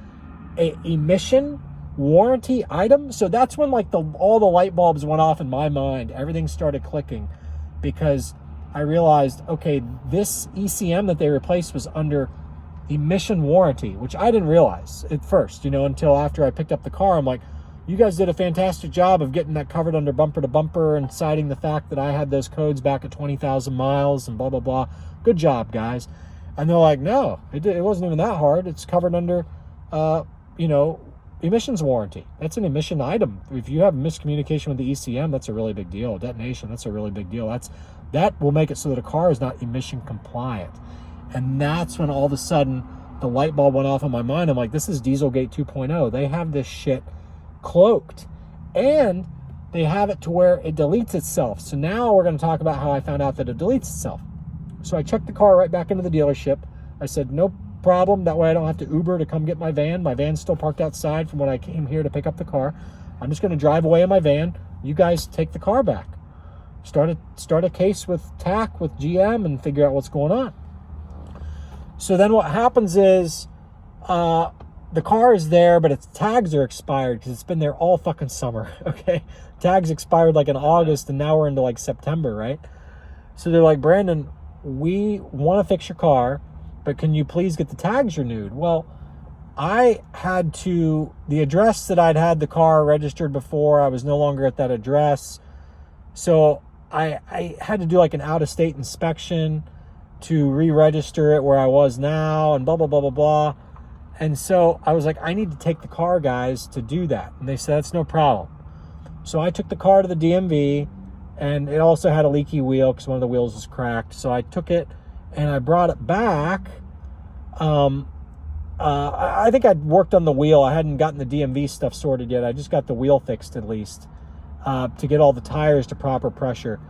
a emission warranty item. So that's when like all the light bulbs went off in my mind. Everything started clicking because I realized, okay, this ECM that they replaced was under emission warranty, which I didn't realize at first, until after I picked up the car. I'm like, you guys did a fantastic job of getting that covered under bumper to bumper and citing the fact that I had those codes back at 20,000 miles and blah, blah, blah. Good job, guys. And they're like, no, it wasn't even that hard. It's covered under, emissions warranty. That's an emission item. If you have miscommunication with the ECM, that's a really big deal. Detonation, that's a really big deal. That will make it so that a car is not emission compliant. And that's when all of a sudden the light bulb went off in my mind. I'm like, this is Dieselgate 2.0. They have this shit cloaked, and they have it to where it deletes itself. So now we're going to talk about how I found out that it deletes itself. So I checked the car right back into the dealership. I said, no problem. That way I don't have to Uber to come get my van. My van's still parked outside from when I came here to pick up the car. I'm just going to drive away in my van. You guys take the car back. Start a case with TAC, with GM, and figure out what's going on. So then what happens is the car is there, but its tags are expired because it's been there all fucking summer, okay? Tags expired like in August, and now we're into like September, right? So they're like, Brandon, we want to fix your car, but can you please get the tags renewed? Well, I had to, the address that I'd had the car registered before, I was no longer at that address. So I had to do like an out-of-state inspection to re-register it where I was now and blah, blah, blah, blah, blah. And so I was like, I need to take the car, guys, to do that. And they said, that's no problem. So I took the car to the DMV, and it also had a leaky wheel because one of the wheels was cracked. So I took it and I brought it back. I think I'd worked on the wheel. I hadn't gotten the DMV stuff sorted yet. I just got the wheel fixed at least to get all the tires to proper pressure.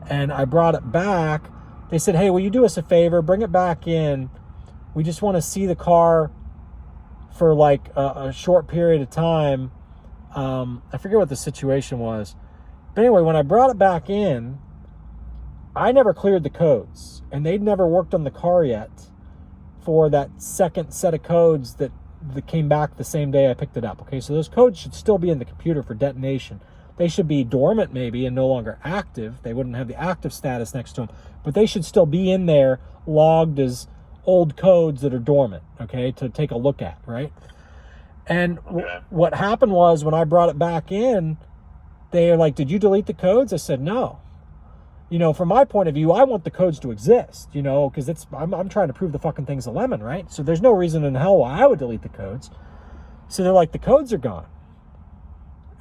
And I brought it back. They said, hey, will you do us a favor? Bring it back in. We just want to see the car for like a short period of time. I forget what the situation was. But anyway, when I brought it back in, I never cleared the codes. And they'd never worked on the car yet for that second set of codes that came back the same day I picked it up. Okay, so those codes should still be in the computer for detonation. They should be dormant maybe and no longer active. They wouldn't have the active status next to them. But they should still be in there logged as old codes that are dormant, okay, to take a look at, right? And what happened was when I brought it back in, they are like, did you delete the codes? I said, no. From my point of view, I want the codes to exist, because I'm trying to prove the fucking thing's a lemon, right? So there's no reason in hell why I would delete the codes. So they're like, the codes are gone.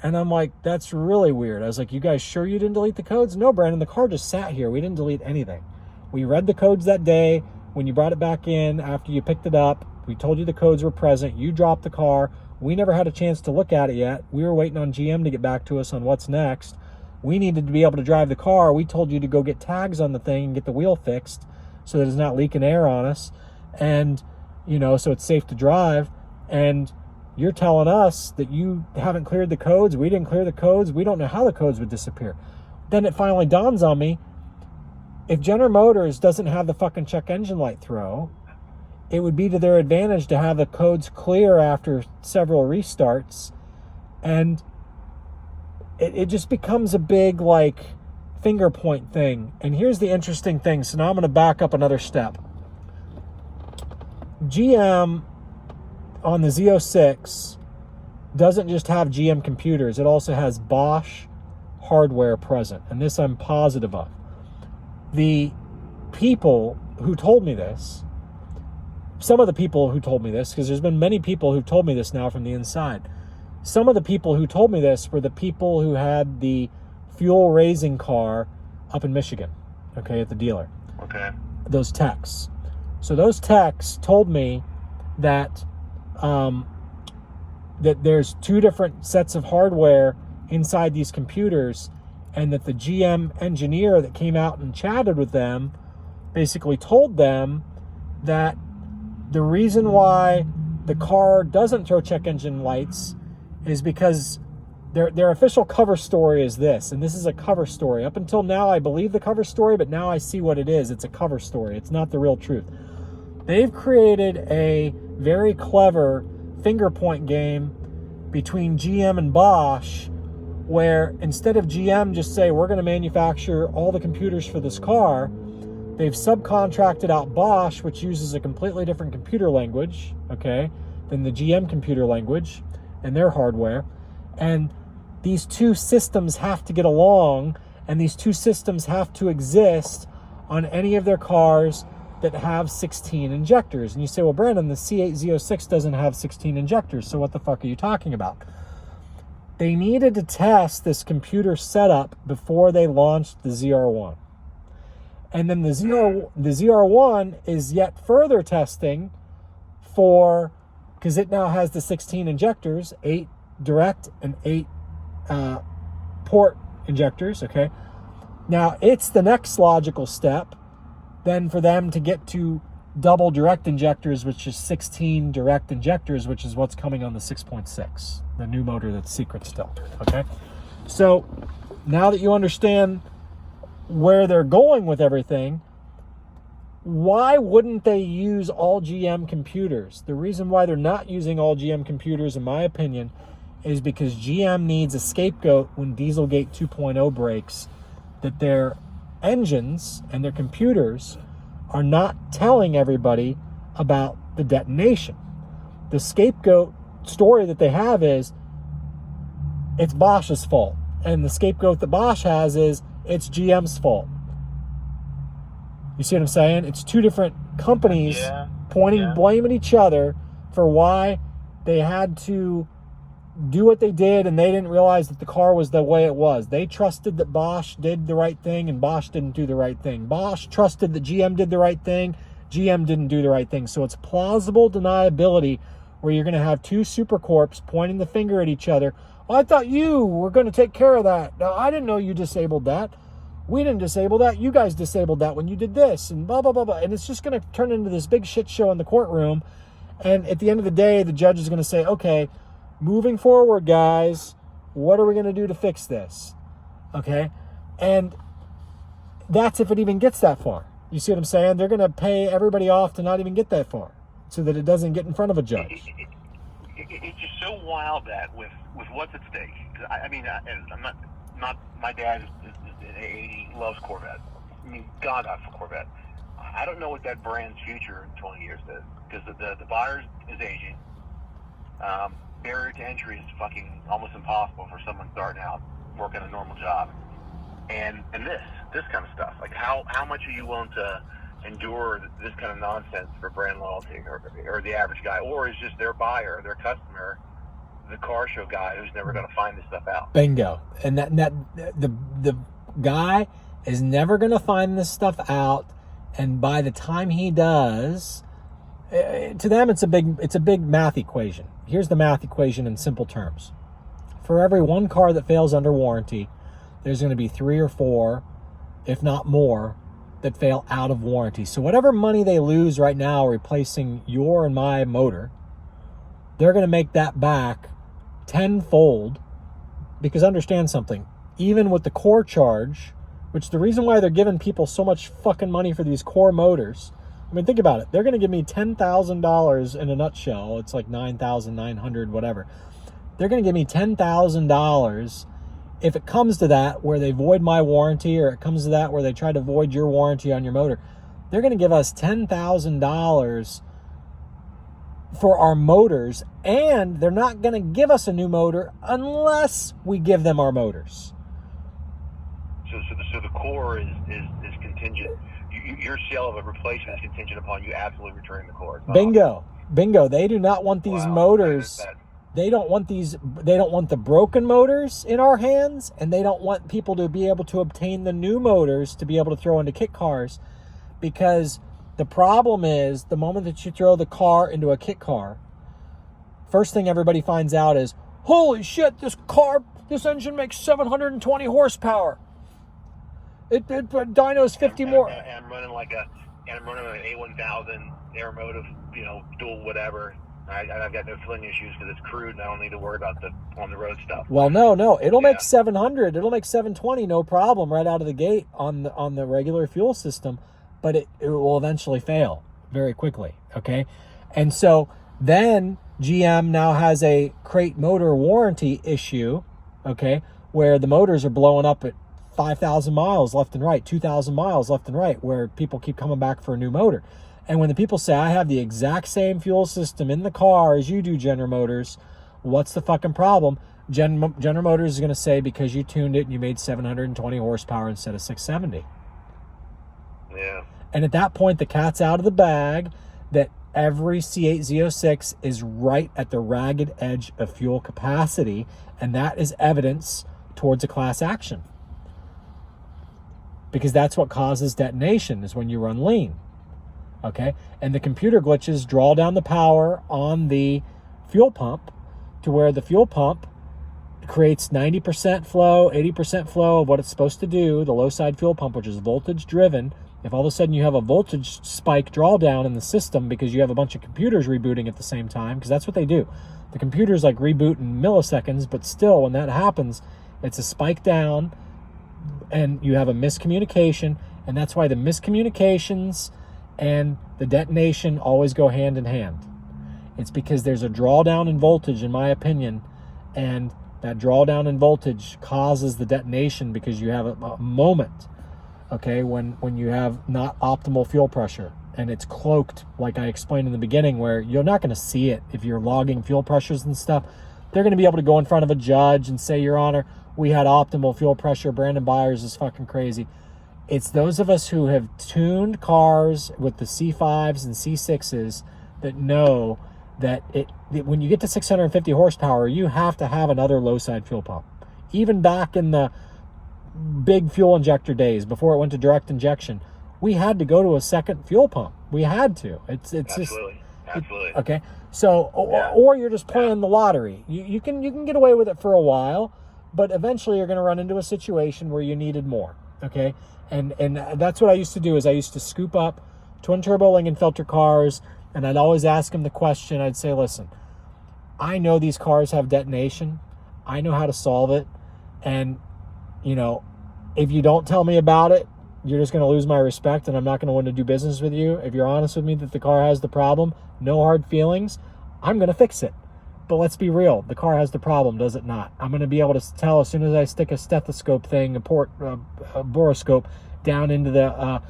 And I'm like, that's really weird. I was like, you guys sure you didn't delete the codes? No, Brandon, the car just sat here. We didn't delete anything. We read the codes that day. When you brought it back in after you picked it up, we told you the codes were present. You dropped the car. We never had a chance to look at it yet. We were waiting on GM to get back to us on what's next. We needed to be able to drive the car. We told you to go get tags on the thing and get the wheel fixed so that it's not leaking air on us. And, so it's safe to drive. And you're telling us that you haven't cleared the codes. We didn't clear the codes. We don't know how the codes would disappear. Then it finally dawns on me, if General Motors doesn't have the fucking check engine light throw, it would be to their advantage to have the codes clear after several restarts. And it just becomes a big, finger point thing. And here's the interesting thing. So now I'm going to back up another step. GM on the Z06 doesn't just have GM computers. It also has Bosch hardware present. And this I'm positive of. The people who told me this, some of the people who told me this, because there's been many people who told me this now from the inside. Some of the people who told me this were the people who had the fuel raising car up in Michigan, okay, at the dealer. Okay. Those techs. So those techs told me that that there's two different sets of hardware inside these computers, and that the GM engineer that came out and chatted with them basically told them that the reason why the car doesn't throw check engine lights is because their official cover story is this, and this is a cover story. Up until now, I believe the cover story, but now I see what it is. It's a cover story. It's not the real truth. They've created a very clever finger point game between GM and Bosch, where instead of GM just say, we're going to manufacture all the computers for this car, they've subcontracted out Bosch, which uses a completely different computer language, okay, than the GM computer language and their hardware. And these two systems have to get along, and these two systems have to exist on any of their cars that have 16 injectors. And you say, well, Brandon, the Z06 doesn't have 16 injectors, so what the fuck are you talking about? They needed to test this computer setup before they launched the zr1. And then the zr1 is yet further testing for, because it now has the 16 injectors, 8 direct and 8 port injectors, okay? Now, it's the next logical step then for them to get to double direct injectors, which is 16 direct injectors, which is what's coming on the 6.6, the new motor that's secret still, okay? So now that you understand where they're going with everything, why wouldn't they use all GM computers? The reason why they're not using all GM computers, in my opinion, is because GM needs a scapegoat when Dieselgate 2.0 breaks, that their engines and their computers are not telling everybody about the detonation. The scapegoat story that they have is it's Bosch's fault. And the scapegoat that Bosch has is it's GM's fault. You see what I'm saying? It's two different companies pointing blame at each other for why they had to do what they did, and they didn't realize that the car was the way it was. They trusted that Bosch did the right thing, and Bosch didn't do the right thing. Bosch trusted that GM did the right thing. GM didn't do the right thing. So it's plausible deniability where you're going to have two supercorps pointing the finger at each other. Oh, I thought you were going to take care of that. No, I didn't know you disabled that. We didn't disable that. You guys disabled that when you did this, and blah, blah, blah, blah. And it's just going to turn into this big shit show in the courtroom. And at the end of the day, the judge is going to say, okay, moving forward, guys, what are we going to do to fix this? Okay? And that's if it even gets that far. You see what I'm saying? They're going to pay everybody off to not even get that far so that it doesn't get in front of a judge. It's just so wild that with what's at stake. I mean, I'm not my dad is 80, loves Corvette. I mean, God for Corvette. I don't know what that brand's future in 20 years is, because the buyer is aging. Barrier to entry is fucking almost impossible for someone starting out working a normal job. And this kind of stuff, like how much are you willing to endure this kind of nonsense for brand loyalty, or the average guy, or is just their buyer, their customer, the car show guy who's never going to find this stuff out? Bingo. And that the guy is never going to find this stuff out, and by the time he does, to them it's a big math equation. Here's the math equation in simple terms. For every one car that fails under warranty, there's going to be 3 or 4, if not more, that fail out of warranty. So whatever money they lose right now replacing your and my motor, they're going to make that back tenfold. Because understand something, even with the core charge, which the reason why they're giving people so much fucking money for these core motors, I mean, think about it. They're going to give me $10,000 in a nutshell. It's like $9,900, whatever. They're going to give me $10,000 if it comes to that where they void my warranty, or it comes to that where they try to void your warranty on your motor. They're going to give us $10,000 for our motors, and they're not going to give us a new motor unless we give them our motors. So the core is contingent. Your sale of a replacement is contingent upon you absolutely returning the core. Bingo. They do not want these motors. They don't want the broken motors in our hands, and they don't want people to be able to obtain the new motors to be able to throw into kit cars, because the problem is the moment that you throw the car into a kit car, first thing everybody finds out is, holy shit, this engine makes 720 horsepower. It dyno's 50 more. And I'm running an A1000 aeromotive, dual whatever. I've got no filling issues because it's crude and I don't need to worry about the on the road stuff. Well, no, it'll make 700. It'll make 720, no problem, right out of the gate on the regular fuel system, but it will eventually fail very quickly. Okay, and so then GM now has a crate motor warranty issue. Okay, where the motors are blowing up at 5,000 miles left and right, 2,000 miles left and right, where people keep coming back for a new motor. And when the people say, I have the exact same fuel system in the car as you do, General Motors, what's the fucking problem? General Motors is going to say, because you tuned it and you made 720 horsepower instead of 670. Yeah. And at that point, the cat's out of the bag that every C8 Z06 is right at the ragged edge of fuel capacity. And that is evidence towards a class action. Because that's what causes detonation, is when you run lean. Okay, and the computer glitches draw down the power on the fuel pump to where the fuel pump creates 90% flow, 80% flow of what it's supposed to do, the low side fuel pump, which is voltage driven. If all of a sudden you have a voltage spike drawdown in the system because you have a bunch of computers rebooting at the same time, because that's what they do. The computers like reboot in milliseconds, but still when that happens, it's a spike down and you have a miscommunication, and that's why the miscommunications and the detonation always go hand in hand. It's because there's a drawdown in voltage, in my opinion, and that drawdown in voltage causes the detonation because you have a moment, okay, when you have not optimal fuel pressure, and it's cloaked, like I explained in the beginning, where you're not going to see it if you're logging fuel pressures and stuff. They're going to be able to go in front of a judge and say, Your Honor, we had optimal fuel pressure. Brandon Byers is fucking crazy. It's those of us who have tuned cars with the C5s and C6s that know that when you get to 650 horsepower, you have to have another low side fuel pump. Even back in the big fuel injector days, before it went to direct injection, we had to go to a second fuel pump. We had to. It's absolutely. Okay. So, or you're just playing the lottery. You can get away with it for a while, but eventually you're going to run into a situation where you needed more. Okay. And that's what I used to do, is I used to scoop up twin turbo Lingenfelter cars, and I'd always ask them the question. I'd say, listen, I know these cars have detonation. I know how to solve it. And, if you don't tell me about it, you're just going to lose my respect, and I'm not going to want to do business with you. If you're honest with me that the car has the problem, no hard feelings, I'm going to fix it. But let's be real. The car has the problem, does it not? I'm going to be able to tell as soon as I stick a stethoscope thing, a boroscope down into the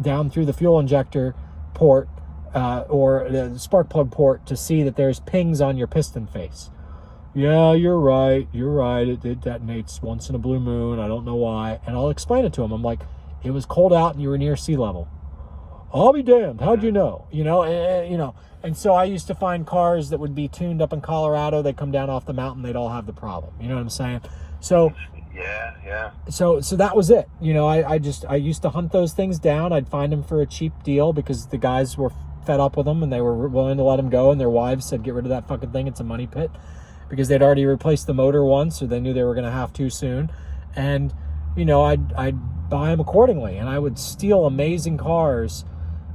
down through the fuel injector port or the spark plug port to see that there's pings on your piston face. Yeah, you're right. It detonates once in a blue moon. I don't know why. And I'll explain it to them. I'm like, it was cold out and you were near sea level. I'll be damned. How'd you know? And so I used to find cars that would be tuned up in Colorado. They'd come down off the mountain. They'd all have the problem. You know what I'm saying? So yeah. So that was it. I used to hunt those things down. I'd find them for a cheap deal because the guys were fed up with them and they were willing to let them go. And their wives said, get rid of that fucking thing. It's a money pit, because they'd already replaced the motor once, or they knew they were going to have to soon. And I'd buy them accordingly, and I would steal amazing cars.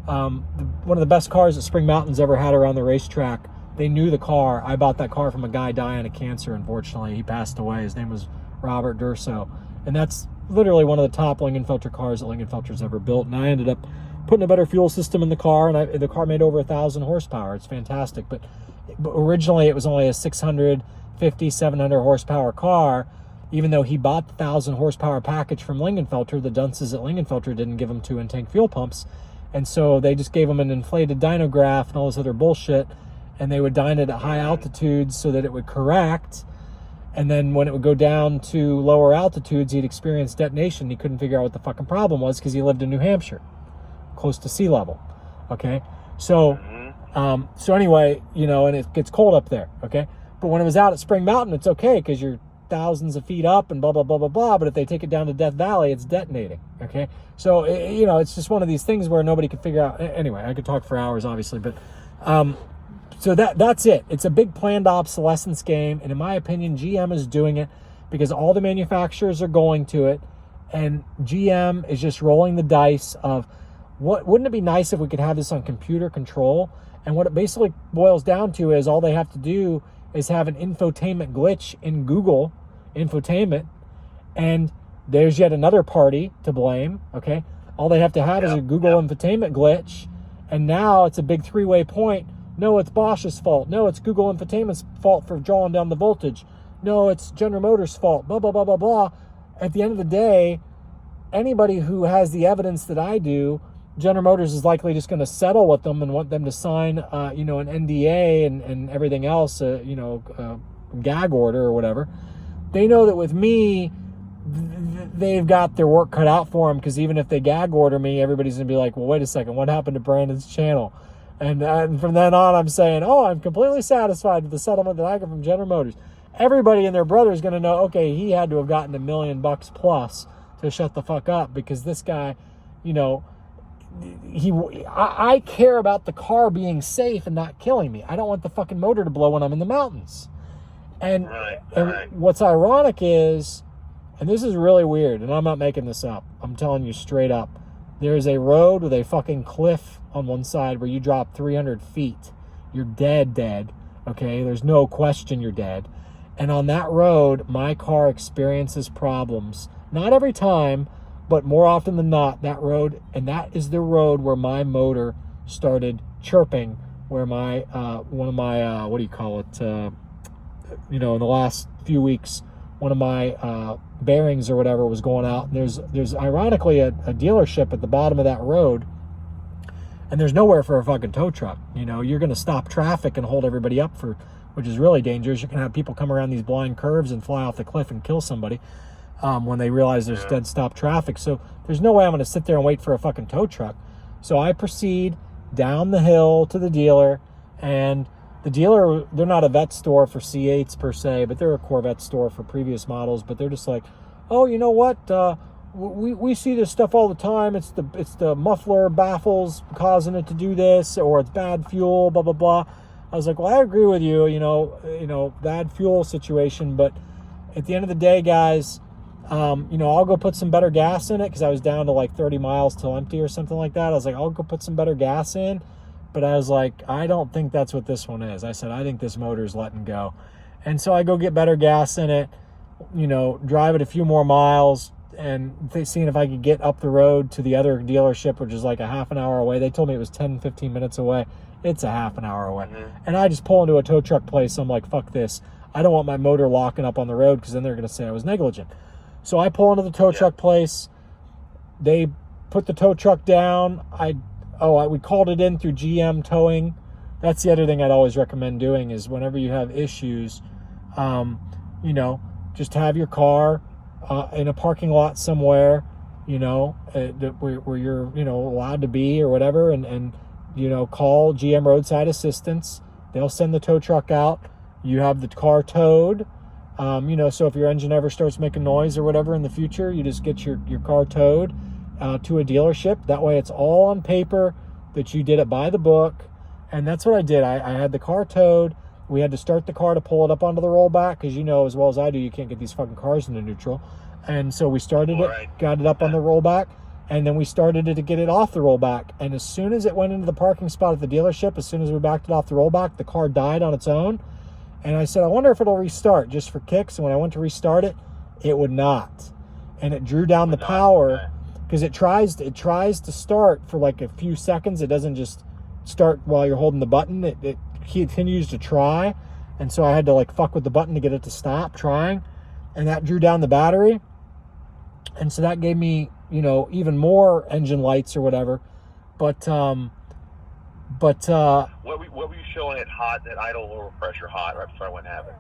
One of the best cars that Spring Mountain's ever had around the racetrack. They knew the car. I bought that car from a guy dying of cancer. Unfortunately, he passed away. His name was Robert Durso, and that's literally one of the top Lingenfelter cars that Lingenfelter's ever built. And I ended up putting a better fuel system in the car, and the car made over 1,000 horsepower. It's fantastic, but originally it was only a 650, 700 horsepower car. Even though he bought the 1,000 horsepower package from Lingenfelter, the dunces at Lingenfelter didn't give him 2 in-tank fuel pumps, and so they just gave him an inflated dynograph and all this other bullshit, and they would dyno it at high altitudes so that it would correct. And then when it would go down to lower altitudes, he'd experience detonation. He couldn't figure out what the fucking problem was because he lived in New Hampshire, close to sea level. Okay, so anyway, and it gets cold up there. Okay, but when it was out at Spring Mountain, it's okay because you're thousands of feet up and blah blah blah blah blah. But if they take it down to Death Valley, it's detonating. Okay, so it's just one of these things where nobody can figure out. Anyway, I could talk for hours, obviously, but so that's it. It's a big planned obsolescence game, and in my opinion, GM is doing it because all the manufacturers are going to it, and GM is just rolling the dice of wouldn't it be nice if we could have this on computer control? And what it basically boils down to is all they have to do is have an infotainment glitch in Google infotainment, and there's yet another party to blame. Okay, all they have to have is a Google infotainment glitch, and now it's a big three-way point. No, it's Bosch's fault. No, it's Google Infotainment's fault for drawing down the voltage. No, it's General Motors' fault. Blah, blah, blah, blah, blah. At the end of the day, anybody who has the evidence that I do, General Motors is likely just going to settle with them and want them to sign, an NDA and everything else, gag order or whatever. They know that with me, they've got their work cut out for them, because even if they gag order me, everybody's going to be like, well, wait a second, what happened to Brandon's channel? And from then on, I'm saying, I'm completely satisfied with the settlement that I got from General Motors. Everybody and their brother is going to know, okay, he had to have gotten $1 million plus to shut the fuck up, because this guy, I care about the car being safe and not killing me. I don't want the fucking motor to blow when I'm in the mountains. And what's ironic is, and this is really weird, and I'm not making this up, I'm telling you straight up, there's a road with a fucking cliff on one side where you drop 300 feet. You're dead, okay? There's no question you're dead. And on that road, my car experiences problems. Not every time, but more often than not, that road, and that is the road where my motor started chirping, where my, in the last few weeks, one of my bearings or whatever was going out. There's ironically a dealership at the bottom of that road, and there's nowhere for a fucking tow truck. You're going to stop traffic and hold everybody up which is really dangerous. You can have people come around these blind curves and fly off the cliff and kill somebody when they realize there's dead stop traffic. So there's no way I'm going to sit there and wait for a fucking tow truck. So I proceed down the hill to the dealer, and the dealer, they're not a Vette store for C8s per se, but they're a Corvette store for previous models. But they're just like, oh, you know what? We see this stuff all the time. It's the muffler baffles causing it to do this, or it's bad fuel, blah, blah, blah. I was like, well, I agree with you, bad fuel situation. But at the end of the day, guys, I'll go put some better gas in it, because I was down to like 30 miles till empty or something like that. I was like, I'll go put some better gas in. But I was like, I don't think that's what this one is. I said, I think this motor's letting go. And so I go get better gas in it, drive it a few more miles, and seeing if I could get up the road to the other dealership, which is like a half an hour away. They told me it was 10, 15 minutes away. It's a half an hour away. Mm-hmm. And I just pull into a tow truck place. I'm like, fuck this. I don't want my motor locking up on the road, because then they're going to say I was negligent. So I pull into the tow truck place. They put the tow truck down. We called it in through GM Towing. That's the other thing I'd always recommend doing, is whenever you have issues, just have your car in a parking lot somewhere, where you're, allowed to be or whatever, and call GM Roadside Assistance. They'll send the tow truck out. You have the car towed. So if your engine ever starts making noise or whatever in the future, you just get your car towed to a dealership. That way it's all on paper that you did it by the book. And that's what I did. I had the car towed. We had to start the car to pull it up onto the rollback, because you know as well as I do, you can't get these fucking cars into neutral. And so we started it, got it up on the rollback, and then we started it to get it off the rollback. And as soon as it went into the parking spot at the dealership, as soon as we backed it off the rollback, the car died on its own. And I said, I wonder if it'll restart just for kicks. And when I went to restart it, it would not. And it drew down the power, because it tries to start for like a few seconds. It doesn't just start while you're holding the button. It continues to try. And so I had to like fuck with the button to get it to stop trying. And that drew down the battery. And so that gave me, you know, even more engine lights or whatever. But what were you showing at hot, at idle lower pressure hot, right before I went to have it?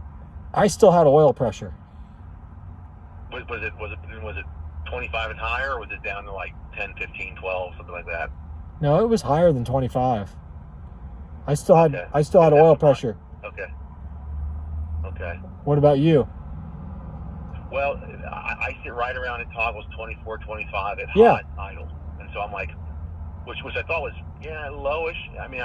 I still had oil pressure. Was it 25 and higher, or was it down to like 10, 15, 12, something like that? No, it was higher than 25. I still had oil pressure. Okay. What about you? Well, I sit right around at toggles 24, 25 at Yeah. hot idle. And so I'm like, which I thought was, lowish. I mean,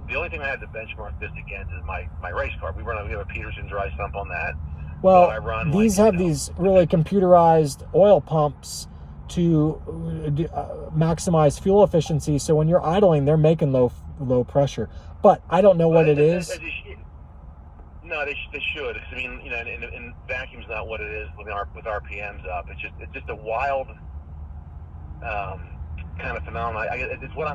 the only thing I had to benchmark this against is my race car. We have a Peterson dry sump on that. Well, I run these have these really computerized oil pumps to maximize fuel efficiency. So when you're idling, they're making low pressure. But I don't know what it is. No, they should. I mean, you know, and vacuum's not what it is with RPMs up. It's just a wild kind of phenomenon. It's what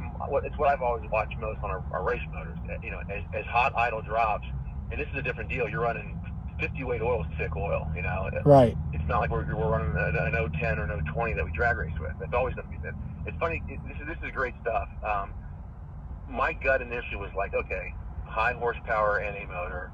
I've always watched most on our race motors. You know, as hot idle drops, and this is a different deal. You're running 50 weight oil is thick oil. You know, right? It's not like we're running an 010 or an 020 that we drag race with. It's always going to be thin. It's funny. This is great stuff. My gut initially was like, okay, high horsepower NA motor.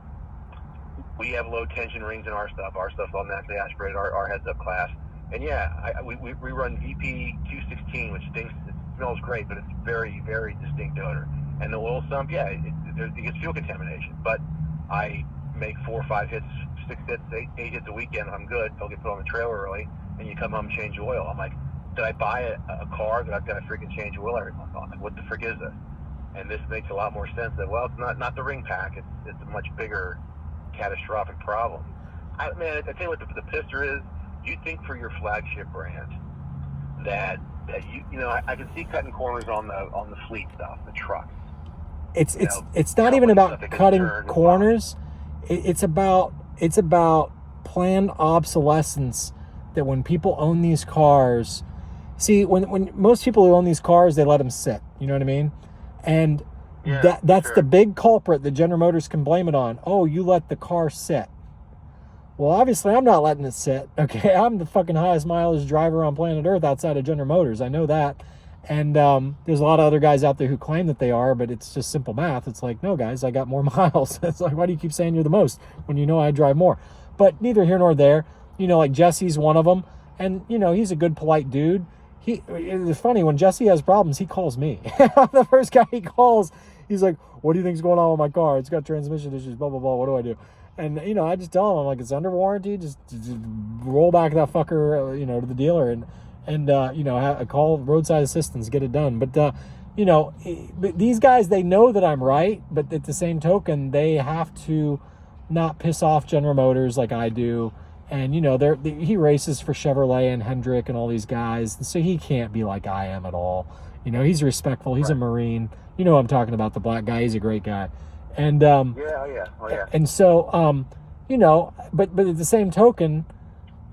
We have low tension rings in our stuff. Our stuff's all naturally aspirated, our heads up class. And we run VP Q16, which stinks. It smells great, but it's very, very distinct odor. And the oil sump, it gets fuel contamination. But I make 4 or 5 hits, 6 hits, 8 hits a weekend. I'm good. They'll get put on the trailer early, and you come home and change oil. I'm like, did I buy a car that I've got to freaking change oil every month on? Like, what the frick is this? And this makes a lot more sense that, well, it's not the ring pack. It's a much bigger catastrophic problem. I tell you what the pisser is. You think for your flagship brand that you know I can see cutting corners on the fleet stuff, the trucks. It's not even about cutting corners. It's about planned obsolescence. That when people own these cars, see when most people who own these cars, they let them sit. You know what I mean? And that's the big culprit that General Motors can blame it on. Oh, you let the car sit. Well, obviously, I'm not letting it sit. Okay, I'm the fucking highest mileage driver on planet Earth outside of General Motors. I know that. And there's a lot of other guys out there who claim that they are, but it's just simple math. It's like, no, guys, I got more miles. It's like, why do you keep saying you're the most when you know I drive more? But neither here nor there. You know, like Jesse's one of them. And, you know, he's a good, polite dude. It's funny, when Jesse has problems, he calls me. I'm the first guy he calls. He's like, what do you think's going on with my car? It's got transmission issues, blah, blah, blah. What do I do? And, you know, I just tell him, I'm like, it's under warranty. Just roll back that fucker, you know, to the dealer and you know, call roadside assistance, get it done. But, you know, but these guys, they know that I'm right. But at the same token, they have to not piss off General Motors like I do. And, you know, he races for Chevrolet and Hendrick and all these guys. So he can't be like I am at all. You know, he's respectful. He's a Marine. You know what I'm talking about, the black guy. He's a great guy. And and so, you know, but at the same token,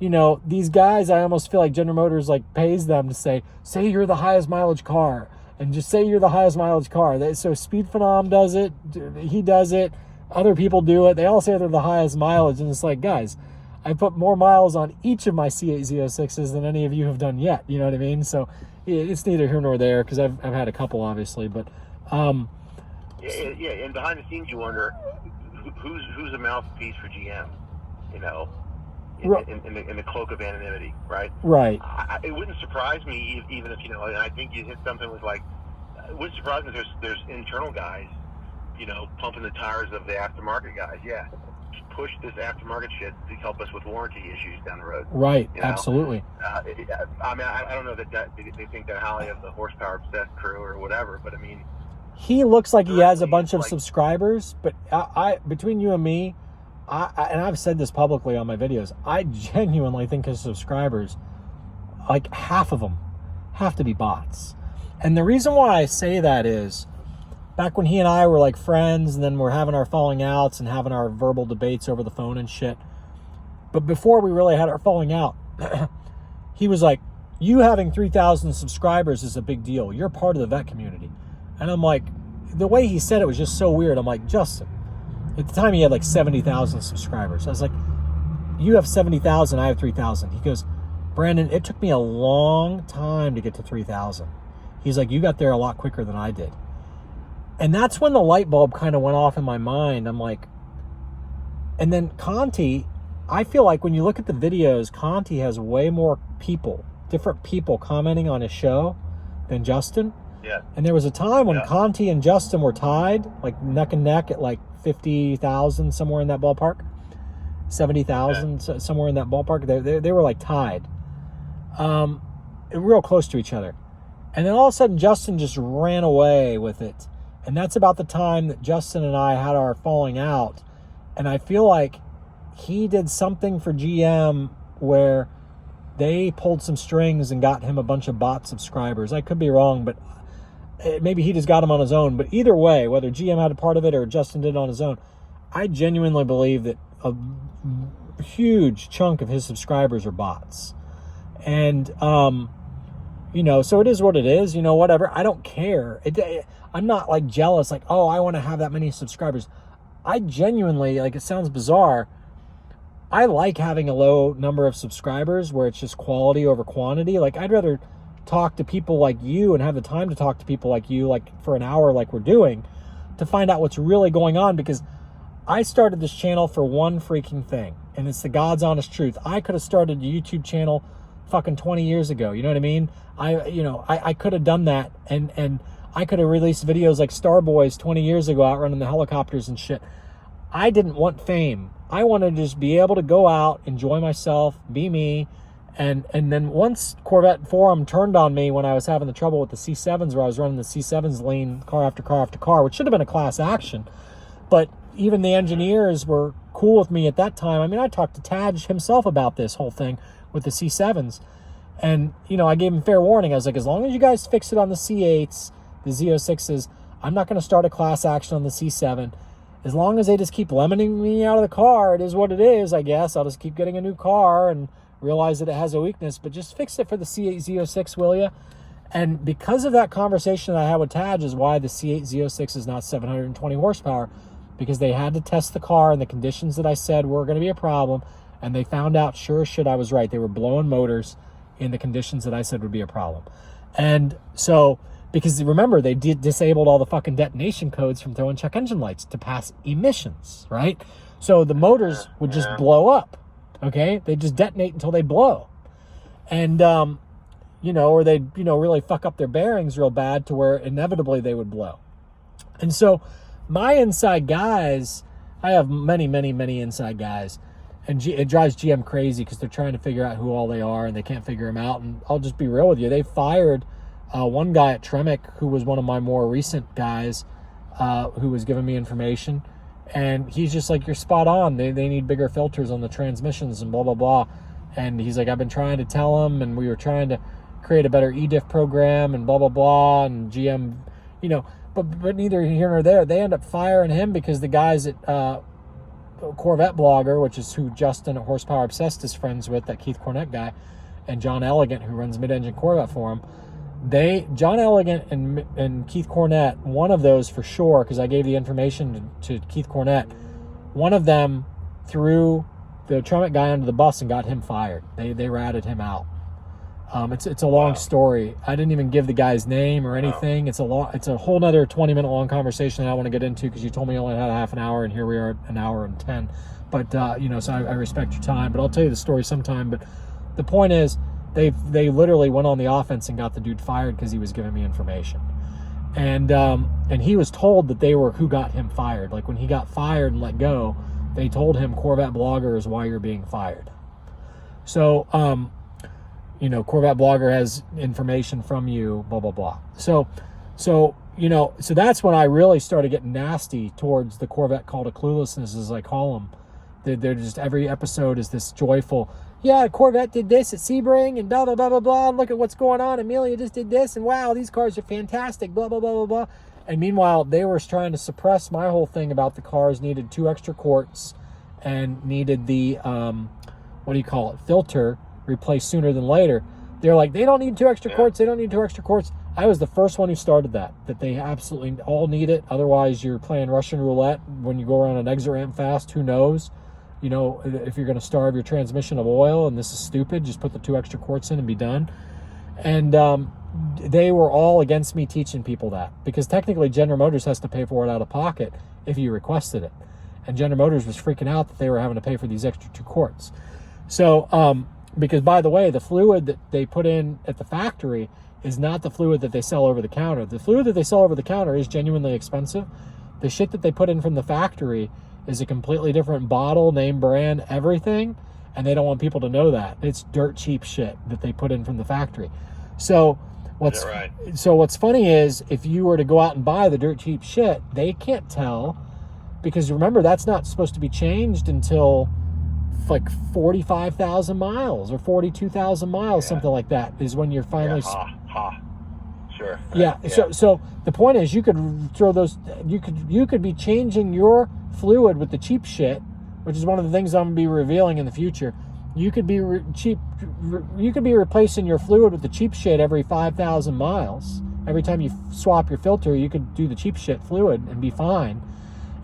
you know, these guys, I almost feel like General Motors like pays them to say you're the highest mileage car. And just say you're the highest mileage car. So Speed Phenom does it. He does it. Other people do it. They all say they're the highest mileage. And it's like, guys, I put more miles on each of my C8 Z06s than any of you have done yet. You know what I mean? So it's neither here nor there, because I've had a couple, obviously. But and behind the scenes, you wonder who's a mouthpiece for GM. You know, in the cloak of anonymity, right? Right. It wouldn't surprise me even if, you know, and I think you hit something with like, it wouldn't surprise me if there's internal guys, you know, pumping the tires of the aftermarket guys. Yeah. Push this aftermarket shit to help us with warranty issues down the road. Right, you know? Absolutely. I mean, I don't know that they think they're highly of the horsepower obsessed crew or whatever, but I mean, he looks like he has a bunch of subscribers, but I between you and me, and I've said this publicly on my videos, I genuinely think his subscribers, like half of them, have to be bots. And the reason why I say that is, back when he and I were like friends, and then we're having our falling outs and having our verbal debates over the phone and shit. But before we really had our falling out, he was like, you having 3,000 subscribers is a big deal. You're part of the vet community. And I'm like, the way he said it was just so weird. I'm like, Justin, at the time he had like 70,000 subscribers. I was like, you have 70,000, I have 3,000. He goes, Brandon, it took me a long time to get to 3,000. He's like, you got there a lot quicker than I did. And that's when the light bulb kind of went off in my mind. I'm like, and then Conti, I feel like when you look at the videos, Conti has way more people, different people commenting on his show than Justin. Yeah. And there was a time when Conti and Justin were tied, like neck and neck at like 50,000, somewhere in that ballpark, 70,000, somewhere in that ballpark. They were like tied, real close to each other. And then all of a sudden, Justin just ran away with it. And that's about the time that Justin and I had our falling out. And I feel like he did something for GM where they pulled some strings and got him a bunch of bot subscribers. I could be wrong, but maybe he just got them on his own. But either way, whether GM had a part of it or Justin did it on his own, I genuinely believe that a huge chunk of his subscribers are bots. And, you know, so it is what it is, you know, whatever. I don't care. I'm not like jealous, like, oh, I want to have that many subscribers. I genuinely, like, it sounds bizarre, I like having a low number of subscribers where it's just quality over quantity. Like, I'd rather talk to people like you and have the time to talk to people like you, like for an hour, like we're doing, to find out what's really going on. Because I started this channel for one freaking thing, and it's the God's honest truth. I could have started a YouTube channel fucking 20 years ago. You know what I mean? I could have done that, and I could have released videos like Starboys 20 years ago out running the helicopters and shit. I didn't want fame. I wanted to just be able to go out, enjoy myself, be me. And then once Corvette Forum turned on me when I was having the trouble with the C7s, where I was running the C7s lean car after car after car, which should have been a class action. But even the engineers were cool with me at that time. I mean, I talked to Taj himself about this whole thing with the C7s. And, you know, I gave him fair warning. I was like, as long as you guys fix it on the C8s, the Z06s, I'm not going to start a class action on the C7. As long as they just keep lemoning me out of the car, it is what it is, I guess. I'll just keep getting a new car and realize that it has a weakness. But just fix it for the C8 Z06, will you? And because of that conversation that I had with Taj is why the C8 Z06 is not 720 horsepower. Because they had to test the car in the conditions that I said were going to be a problem. And they found out, sure as shit, I was right. They were blowing motors in the conditions that I said would be a problem. And so, because remember, they disabled all the fucking detonation codes from throwing check engine lights to pass emissions, right? So the motors would just blow up, okay? They just detonate until they blow. And, you know, or they'd, you know, really fuck up their bearings real bad to where inevitably they would blow. And so my inside guys, I have many, many, many inside guys. And it drives GM crazy because they're trying to figure out who all they are and they can't figure them out. And I'll just be real with you. They fired one guy at Tremec who was one of my more recent guys who was giving me information. And he's just like, you're spot on. They need bigger filters on the transmissions and blah, blah, blah. And he's like, I've been trying to tell them, and we were trying to create a better EDIF program and blah, blah, blah. And GM, you know, but neither here nor there. They end up firing him because the guys at Corvette Blogger, which is who Justin at Horsepower Obsessed is friends with, that Keith Cornett guy, and John Elegant, who runs Mid-Engine Corvette Forum, John Elegant and Keith Cornett, one of those for sure, because I gave the information to Keith Cornett, one of them threw the Tremec guy under the bus and got him fired. They ratted him out. It's a long story. I didn't even give the guy's name or anything. It's a whole nother 20-minute long conversation that I want to get into because you told me you only had a half an hour, and here we are at an hour and 10. But you know, so I respect your time. But I'll tell you the story sometime. But the point is, they literally went on the offense and got the dude fired because he was giving me information. And he was told that they were who got him fired. Like when he got fired and let go, they told him Corvette Blogger is why you're being fired. So you know, Corvette Blogger has information from you, blah, blah, blah. So, so that's when I really started getting nasty towards the Corvette call to cluelessness, as I call them. They're just, every episode is this joyful, yeah, Corvette did this at Sebring and blah, blah, blah, blah, blah. Look at what's going on. Amelia just did this, and wow, these cars are fantastic, blah, blah, blah, blah, blah. And meanwhile, they were trying to suppress my whole thing about the cars needed 2 extra quarts and needed the, filter replaced sooner than later. They're like, they don't need 2 extra quarts. They don't need 2 extra quarts. I was the first one who started that they absolutely all need it. Otherwise, you're playing Russian roulette when you go around an exit ramp fast. Who knows? If you're going to starve your transmission of oil, and this is stupid, just put the 2 extra quarts in and be done. And they were all against me teaching people that, because technically General Motors has to pay for it out of pocket if you requested it. And General Motors was freaking out that they were having to pay for these extra 2 quarts. So, because by the way, the fluid that they put in at the factory is not the fluid that they sell over the counter. The fluid that they sell over the counter is genuinely expensive. The shit that they put in from the factory is a completely different bottle, name, brand, everything, and they don't want people to know that. It's dirt cheap shit that they put in from the factory. So what's funny is, if you were to go out and buy the dirt cheap shit, they can't tell, because remember, that's not supposed to be changed until like 45,000 miles or 42,000 miles, something like that, is when you're finally. Sure. Yeah. So the point is, you could throw those. You could be changing your fluid with the cheap shit, which is one of the things I'm gonna be revealing in the future. You could be You could be replacing your fluid with the cheap shit every 5,000 miles. Every time you swap your filter, you could do the cheap shit fluid and be fine.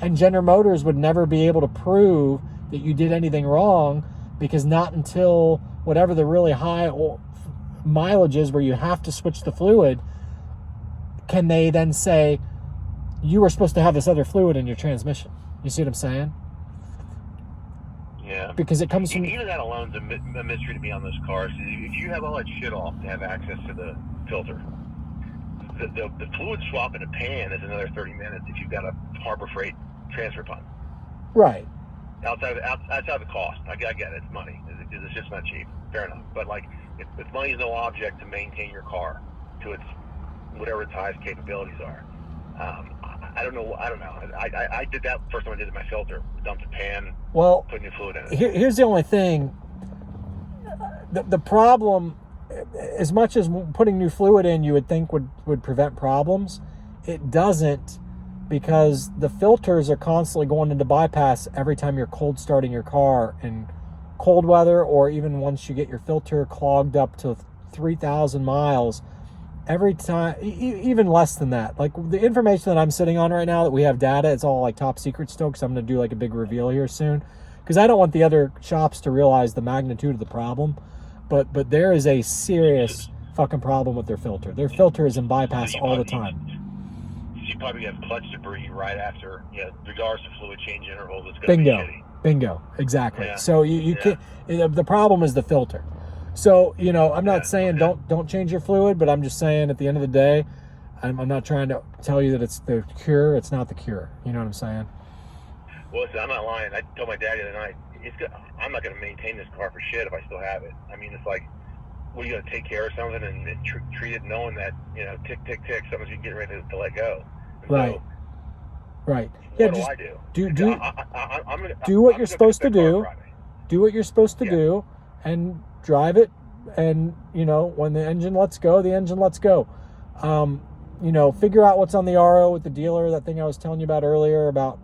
And General Motors would never be able to prove that you did anything wrong, because not until whatever the really high mileage is where you have to switch the fluid can they then say you were supposed to have this other fluid in your transmission. You see what I'm saying? Yeah. Because it comes from... Even that alone's a mystery to me on those cars. If you have all that shit off to have access to the filter, the fluid swap in a pan is another 30 minutes if you've got a Harbor Freight transfer pump. Right. Outside of the cost. I get it. It's money. It's just not cheap. Fair enough. But like, if money is no object to maintain your car to its whatever its highest capabilities are, I don't know. I did that first time I did it. My filter, dumped a pan, put new fluid in it. Here's the only thing. The problem, as much as putting new fluid in you would think would prevent problems, it doesn't, because the filters are constantly going into bypass every time you're cold starting your car in cold weather, or even once you get your filter clogged up to 3,000 miles. Every time, even less than that. Like, the information that I'm sitting on right now, that we have data, it's all like top secret still, because I'm going to do like a big reveal here soon, because I don't want the other shops to realize the magnitude of the problem. But there is a serious fucking problem with their filter. Their filter is in bypass all the time. You probably have clutch debris right after, regardless of fluid change intervals. It's going to be shitty. Bingo, exactly. Yeah. So you can't. The problem is the filter. So I'm not saying don't change your fluid, but I'm just saying at the end of the day, I'm not trying to tell you that it's the cure. It's not the cure. You know what I'm saying? Well, listen, I'm not lying. I told my dad the other night, I'm not going to maintain this car for shit if I still have it. I mean, it's like, what, are you going to take care of something and treat it knowing that tick tick tick, something's getting ready to let go. And right. So, right. Yeah. What do do I do? I'm gonna, do what I'm you're supposed to do. Do what you're supposed to Yeah. do, and drive it. And when the engine lets go, the engine lets go. Figure out what's on the RO with the dealer. That thing I was telling you about earlier about,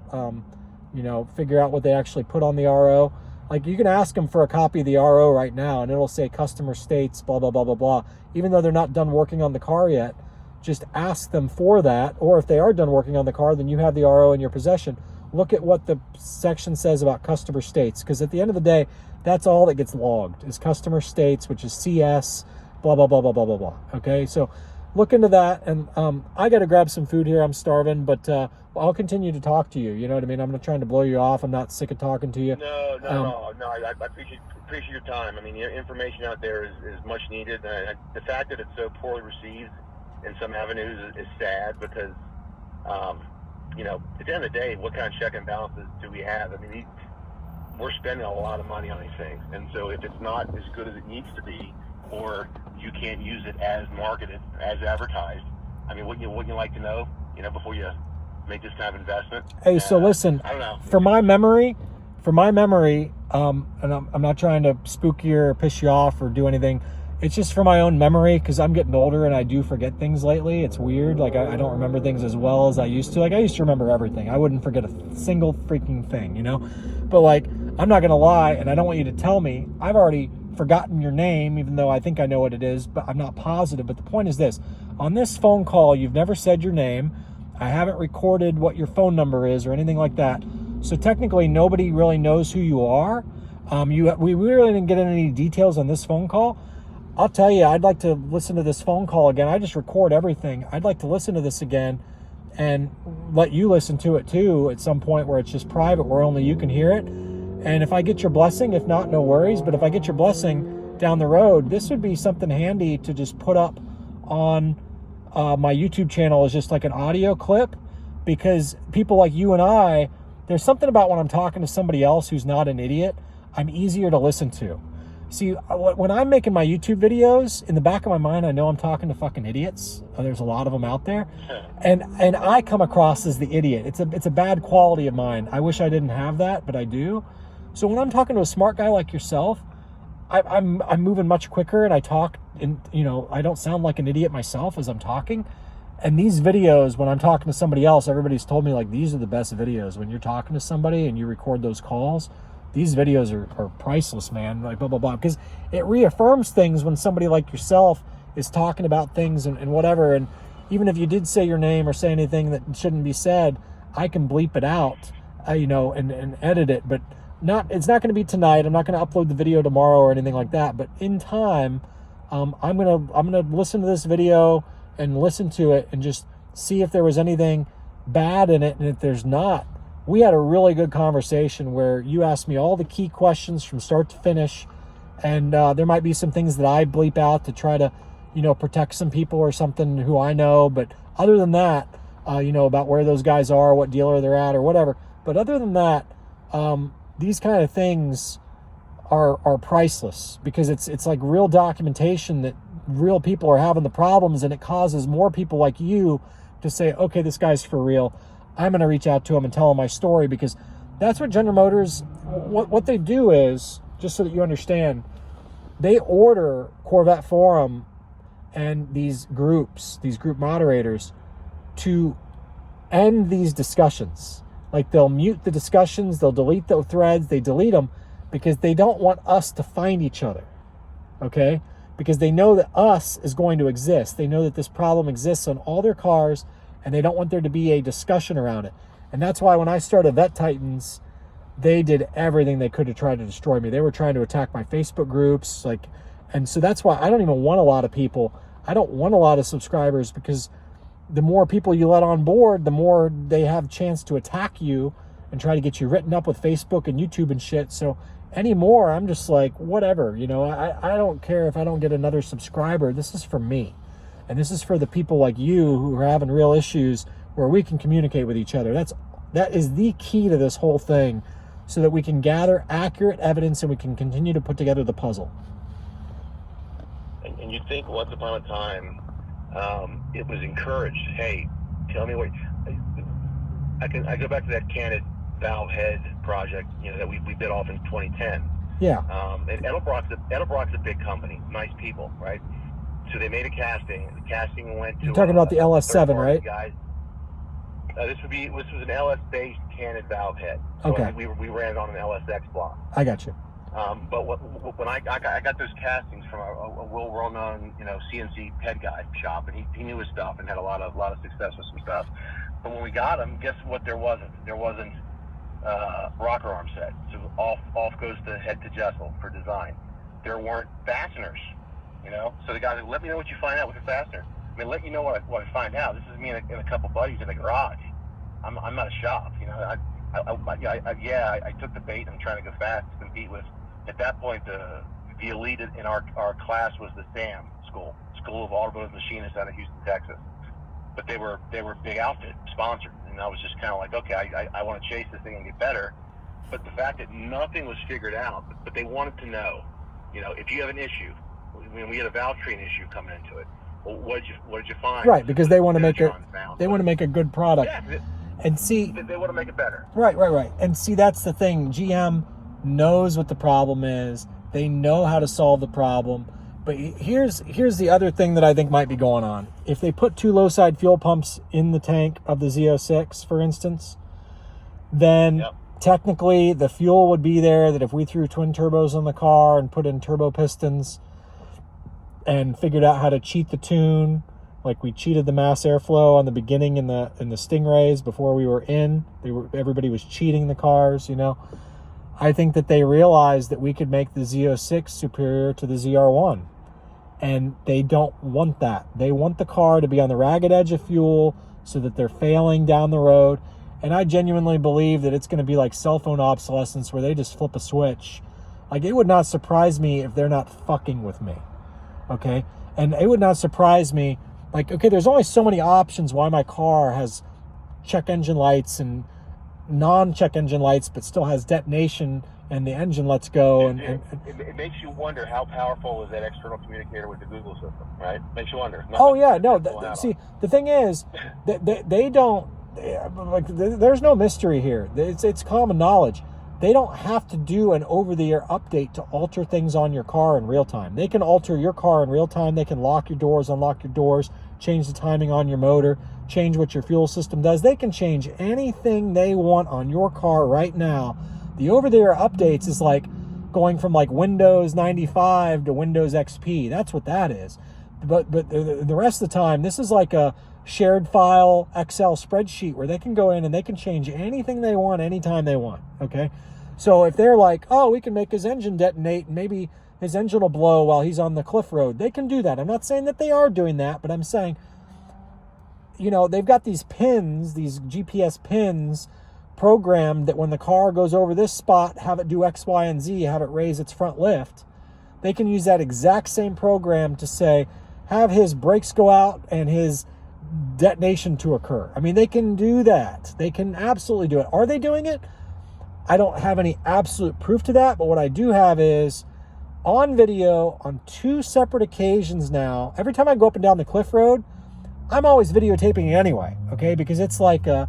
figure out what they actually put on the RO. Like, you can ask them for a copy of the RO right now, and it'll say customer states, blah, blah, blah, blah, blah. Even though they're not done working on the car yet, just ask them for that. Or if they are done working on the car, then you have the RO in your possession. Look at what the section says about customer states, because at the end of the day, that's all that gets logged is customer states, which is CS, blah, blah, blah, blah, blah, blah, blah. Okay, so look into that. And I got to grab some food here. I'm starving, but I'll continue to talk to you. You know what I mean? I'm not trying to blow you off. I'm not sick of talking to you. No. I appreciate your time. I mean, the information out there is much needed. The fact that it's so poorly received in some avenues is sad, because, at the end of the day, what kind of check and balances do we have? I mean, we're spending a lot of money on these things, and so if it's not as good as it needs to be, or you can't use it as marketed, as advertised, I mean, wouldn't you like to know before you make this kind of investment. Hey, so listen, I don't know. for my memory, and I'm not trying to spook you or piss you off or do anything. It's just for my own memory, because I'm getting older and I do forget things lately. It's weird. Like, I don't remember things as well as I used to. Like, I used to remember everything. I wouldn't forget a single freaking thing, But, like, I'm not going to lie, and I don't want you to tell me. I've already forgotten your name, even though I think I know what it is, but I'm not positive. But the point is this. On this phone call, you've never said your name. I haven't recorded what your phone number is or anything like that. So technically, nobody really knows who you are. We really didn't get any details on this phone call. I'll tell you, I'd like to listen to this phone call again. I just record everything. I'd like to listen to this again and let you listen to it too at some point where it's just private, where only you can hear it. And if I get your blessing, if not, no worries. But if I get your blessing down the road, this would be something handy to just put up on my YouTube channel as just like an audio clip, because people like you and I, there's something about when I'm talking to somebody else who's not an idiot, I'm easier to listen to. See, when I'm making my YouTube videos, in the back of my mind, I know I'm talking to fucking idiots. There's a lot of them out there. And I come across as the idiot. It's a bad quality of mine. I wish I didn't have that, but I do. So when I'm talking to a smart guy like yourself, I'm moving much quicker, and I talk, and I don't sound like an idiot myself as I'm talking. And these videos, when I'm talking to somebody else, everybody's told me, like, these are the best videos. When you're talking to somebody and you record those calls, these videos are priceless, man. Like, blah, blah, blah. Because it reaffirms things when somebody like yourself is talking about things and whatever. And even if you did say your name or say anything that shouldn't be said, I can bleep it out, and edit it. But it's not going to be tonight. I'm not going to upload the video tomorrow or anything like that. But in time, I'm gonna listen to this video and listen to it and just see if there was anything bad in it. And if there's not, we had a really good conversation where you asked me all the key questions from start to finish. And there might be some things that I bleep out to try to, protect some people or something who I know. But other than that, about where those guys are, what dealer they're at or whatever. But other than that, these kind of things are priceless, because it's like real documentation that real people are having the problems, and it causes more people like you to say, okay, this guy's for real. I'm going to reach out to him and tell him my story, because that's what General Motors, what they do is, just so that you understand, they order Corvette Forum and these group moderators to end these discussions. Like, they'll mute the discussions, they'll delete the threads, they delete them because they don't want us to find each other, okay? Because they know that us is going to exist. They know that this problem exists on all their cars, and they don't want there to be a discussion around it. And that's why when I started Vette Titans, they did everything they could to try to destroy me. They were trying to attack my Facebook groups, and so that's why I don't even want a lot of people. I don't want a lot of subscribers, because the more people you let on board, the more they have a chance to attack you and try to get you written up with Facebook and YouTube and shit. So anymore, I'm just like, whatever, I don't care if I don't get another subscriber. This is for me. And this is for the people like you who are having real issues, where we can communicate with each other. That is the key to this whole thing, so that we can gather accurate evidence and we can continue to put together the puzzle. And you'd think once upon a time, it was encouraged. Hey, tell me what. I go back to that candid valve head project, that we bit off in 2010. Yeah. And Edelbrock's a big company, nice people, right? So they made a casting. The casting went to. You're talking about the LS7, right? Guys. This was an LS-based candid valve head. So okay. We ran it on an LSX block. I got you. But when I got those castings from a well-known, CNC head guy shop, and he knew his stuff and had a lot of success with some stuff. But when we got them, guess what? There wasn't rocker arm set. So off goes the head to Jessel for design. There weren't fasteners, So the guy said, "Let me know what you find out with the fastener." I mean, let you know what I find out. This is me and a couple buddies in the garage. I'm not a shop, I took the bait. I'm trying to go fast to compete with. At that point, the elite in our class was the SAM School of Automotive Machinists out of Houston, Texas. But they were big outfit sponsored, and I was just kind of like, okay, I want to chase this thing and get better. But the fact that nothing was figured out, but they wanted to know, if you have an issue, we had a valve train issue coming into it. Well, what did you find? Right, because they want to make John it. found. They want to make a good product. Yeah, and see, they want to make it better. Right. And see, that's the thing. GM knows what the problem is. They know how to solve the problem. But here's the other thing that I think might be going on. If they put 2 low-side fuel pumps in the tank of the Z06, for instance, then technically the fuel would be there, that if we threw twin turbos on the car and put in turbo pistons and figured out how to cheat the tune, like we cheated the mass airflow on the beginning in the Stingrays before we were in. Everybody was cheating the cars, you know. I think that they realized that we could make the Z06 superior to the zr1. And they don't want that. They want the car to be on the ragged edge of fuel so that they're failing down the road. And I genuinely believe that it's going to be like cell phone obsolescence where they just flip a switch. Like, it would not surprise me if they're not fucking with me. Okay? And it would not surprise me. Like, okay, there's only so many options why my car has check engine lights and non-check engine lights, but still has detonation and the engine lets go. It makes you wonder how powerful is that external communicator with the Google system, right? Makes you wonder. Oh yeah, no. See, the thing is, they don't like. There's no mystery here. It's common knowledge. They don't have to do an over-the-air update to alter things on your car in real time. They can alter your car in real time. They can lock your doors, unlock your doors, change the timing on your motor, change what your fuel system does. They can change anything they want on your car right now. The over-the-air updates is like going from like Windows 95 to Windows XP. That's what that is. But the rest of the time, this is like a shared file Excel spreadsheet where they can go in and they can change anything they want anytime they want. Okay. So if they're like, oh, we can make his engine detonate and maybe his engine will blow while he's on the cliff road, they can do that. I'm not saying that they are doing that, but I'm saying, you know, they've got these pins, these GPS pins programmed that when the car goes over this spot, have it do X, Y, and Z, have it raise its front lift. They can use that exact same program to say, have his brakes go out and his detonation to occur. I mean, they can do that. They can absolutely do it. Are they doing it? I don't have any absolute proof to that, but what I do have is on video on 2 separate occasions now. Every time I go up and down the cliff road, I'm always videotaping it anyway, okay? Because it's like a,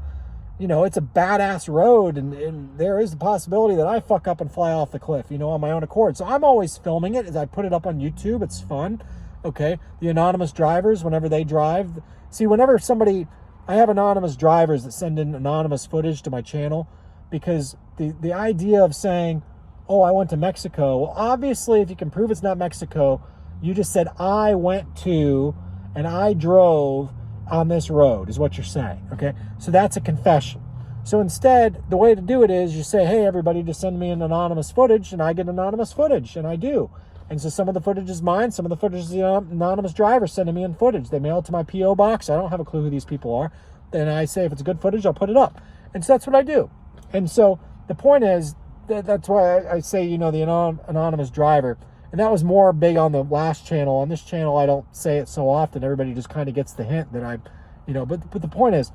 you know, it's a badass road, and there is the possibility that I fuck up and fly off the cliff, you know, on my own accord. So I'm always filming it as I put it up on YouTube. It's fun, okay? The anonymous drivers, whenever they drive, see, whenever somebody, I have anonymous drivers that send in anonymous footage to my channel, because the idea of saying, oh, I went to Mexico. Well, obviously, if you can prove it's not Mexico, you just said, I went to, and I drove on this road, is what you're saying, okay? So that's a confession. So instead, the way to do it is you say, hey, everybody, just send me an anonymous footage, and I get anonymous footage, and I do. And so some of the footage is mine, some of the footage is the anonymous driver sending me in footage. They mail it to my P.O. box. I don't have a clue who these people are. Then I say, if it's good footage, I'll put it up. And so that's what I do. And so the point is, that's why I say, you know, the anonymous driver. And that was more big on the last channel. On this channel, I don't say it so often. Everybody just kind of gets the hint that I'm, you know, but the point is,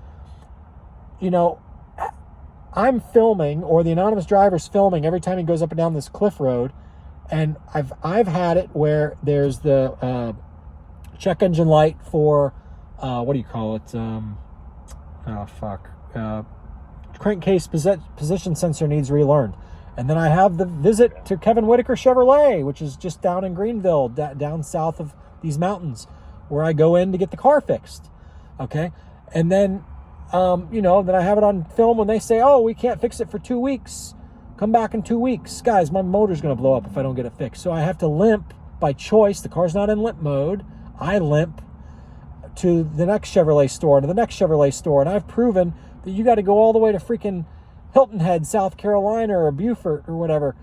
you know, I'm filming, or the anonymous driver's filming every time he goes up and down this cliff road. And I've had it where there's the check engine light for, what do you call it? Crankcase position sensor needs relearned. And then I have the visit to Kevin Whitaker Chevrolet, which is just down in Greenville, down south of these mountains, where I go in to get the car fixed. Okay. And then, you know, then I have it on film when they say, oh, we can't fix it for 2 weeks. Come back in 2 weeks. Guys, my motor's going to blow up if I don't get it fixed. So I have to limp by choice. The car's not in limp mode. I limp to the next Chevrolet store, to the next Chevrolet store. And I've proven that you got to go all the way to freaking Hilton Head, South Carolina, or Beaufort, or whatever,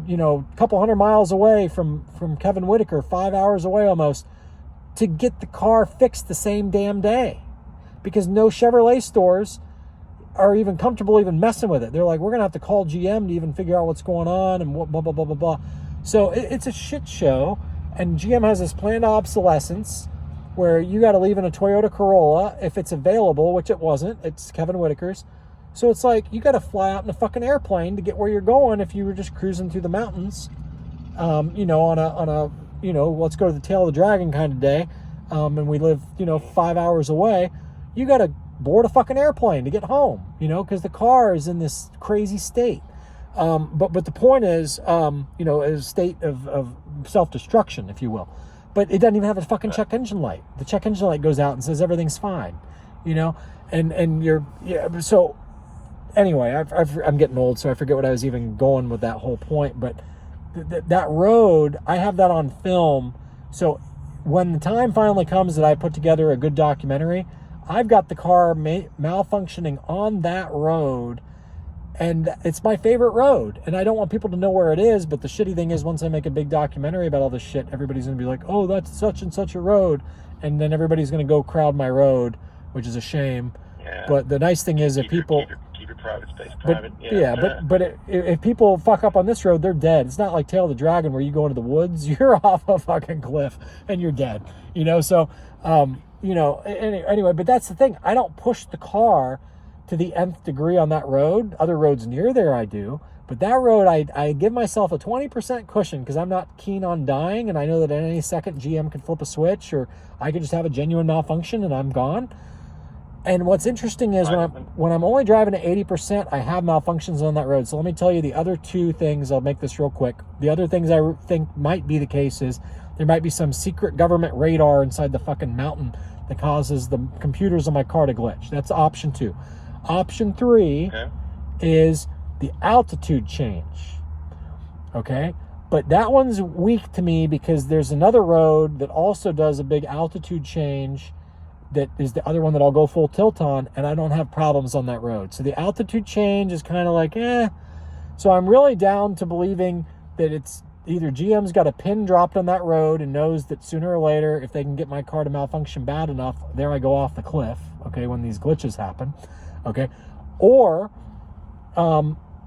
you know, a couple 100 miles away from Kevin Whitaker, 5 hours away almost, to get the car fixed the same damn day. Because no Chevrolet stores are even comfortable even messing with it. They're like, we're going to have to call GM to even figure out what's going on, and what, blah, blah, blah, blah, blah. So it's a shit show, and GM has this planned obsolescence where you got to leave in a Toyota Corolla if it's available, which it wasn't. It's Kevin Whitaker's. So it's like, you got to fly out in a fucking airplane to get where you're going if you were just cruising through the mountains, you know, on a, you know, let's go to the tail of the dragon kind of day. and we live, 5 hours away, you got to board a fucking airplane to get home, because the car is in this crazy state. But the point is, a state of self-destruction, if you will. But it doesn't even have a fucking check engine light. The check engine light goes out and says everything's fine, and you're, so anyway, I'm getting old, so I forget what I was even going with that whole point. But that road, I have that on film. So when the time finally comes that I put together a good documentary, I've got the car malfunctioning on that road. And it's my favorite road. And I don't want people to know where it is. But the shitty thing is, once I make a big documentary about all this shit, everybody's going to be like, oh, that's such and such a road. And then everybody's going to go crowd my road, which is a shame. Yeah. But the nice thing is, if people... Keep your private space private. If people fuck up on this road, they're dead. It's not like Tail of the Dragon where you go into the woods. You're off a fucking cliff and you're dead. So, anyway, but that's the thing. I don't push the car to the nth degree on that road. Other roads near there I do, but that road I give myself a 20% cushion because I'm not keen on dying, and I know that at any second GM can flip a switch, or I could just have a genuine malfunction and I'm gone. And what's interesting is when I'm only driving at 80%, I have malfunctions on that road. So let me tell you the other two things. I'll make this real quick. The other things I think might be the case is there might be some secret government radar inside the fucking mountain that causes the computers on my car to glitch. That's option 2. Option 3 is the altitude change. Okay? But that one's weak to me because there's another road that also does a big altitude change that is the other one that I'll go full tilt on, and I don't have problems on that road. So the altitude change is kind of like, So I'm really down to believing that it's either GM's got a pin dropped on that road and knows that sooner or later, if they can get my car to malfunction bad enough, there I go off the cliff, okay, when these glitches happen. Okay, or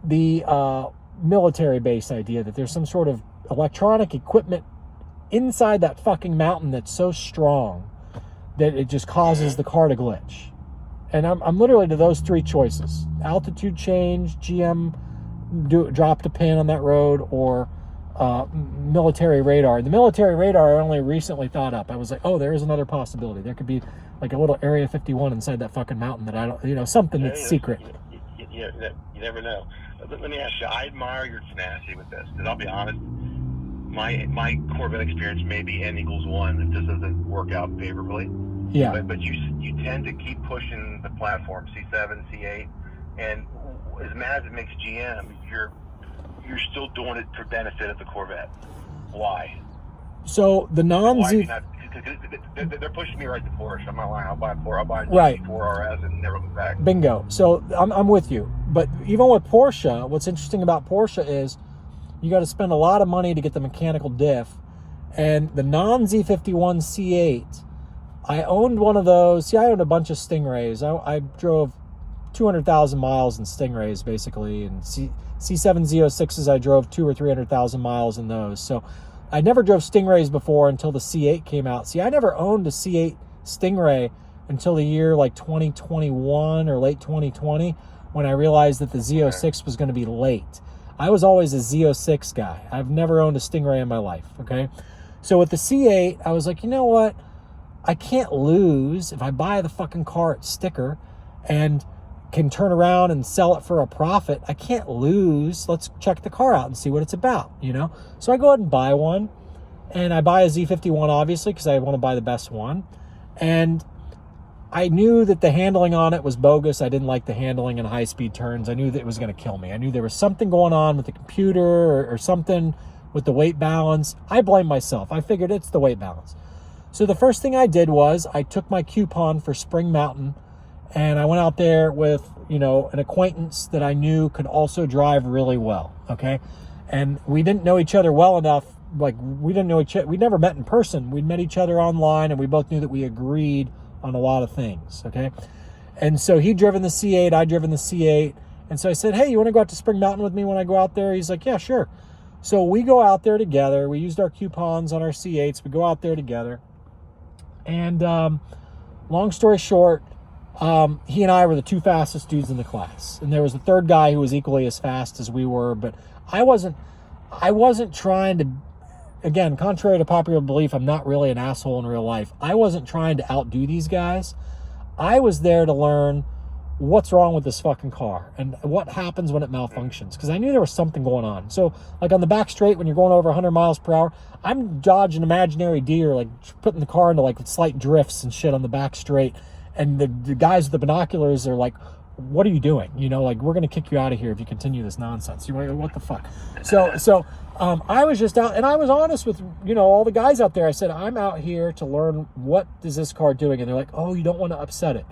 the military base idea that there's some sort of electronic equipment inside that fucking mountain that's so strong that it just causes the car to glitch. And I'm literally to those 3 choices: altitude change, GM dropped a pin on that road, or military radar. The military radar I only recently thought up. I was like, oh, there is another possibility. There could be like a little Area 51 inside that fucking mountain that I don't, something that's secret. You never know. Let me ask you, I admire your tenacity with this, because I'll be honest, my Corvette experience may be N=1 if this doesn't work out favorably. Yeah. But you tend to keep pushing the platform, C7, C8, and as mad as it makes GM, you're still doing it for benefit of the Corvette. Why? So the non-Z... They're pushing me right to Porsche. I'm not lying. I'll buy a right. GT4 RS and never look back. Bingo. So I'm with you. But even with Porsche, what's interesting about Porsche is you got to spend a lot of money to get the mechanical diff. And the non-Z51 C8, I owned one of those. See, I owned a bunch of Stingrays. I drove 200,000 miles in Stingrays, basically. And C7 Z06s, I drove 200,000 or 300,000 miles in those. So I never drove Stingrays before until the C8 came out. See, I never owned a C8 Stingray until the year like 2021 or late 2020, when I realized that the Z06 was going to be late. I was always a Z06 guy. I've never owned a Stingray in my life, okay? So with the C8, I was like, you know what? I can't lose if I buy the fucking car at sticker and can turn around and sell it for a profit. I can't lose. Let's check the car out and see what it's about, So I go ahead and buy one, and I buy a Z51, obviously, because I want to buy the best one. And I knew that the handling on it was bogus. I didn't like the handling in high-speed turns. I knew that it was going to kill me. I knew there was something going on with the computer or something with the weight balance. I blame myself. I figured it's the weight balance. So the first thing I did was I took my coupon for Spring Mountain, and I went out there with, an acquaintance that I knew could also drive really well, okay? And we didn't know each other well enough. Like, we didn't know each other. We'd never met in person. We'd met each other online, and we both knew that we agreed on a lot of things, okay? And so he'd driven the C8, I'd driven the C8. And so I said, hey, you want to go out to Spring Mountain with me when I go out there? He's like, yeah, sure. So we go out there together. We used our coupons on our C8s. We go out there together. And long story short, he and I were the 2 fastest dudes in the class. And there was a third guy who was equally as fast as we were, but I wasn't trying to, again, contrary to popular belief, I'm not really an asshole in real life. I wasn't trying to outdo these guys. I was there to learn what's wrong with this fucking car and what happens when it malfunctions, because I knew there was something going on. So like on the back straight, when you're going over 100 miles per hour, I'm dodging imaginary deer, like putting the car into like slight drifts and shit on the back straight, and the guys with the binoculars are like, what are you doing? You know, like, we're gonna kick you out of here if you continue this nonsense. You're like, what the fuck? So I was just out, and I was honest with, you know, all the guys out there. I said, I'm out here to learn what is this car doing, and they're like, oh, you don't want to upset it.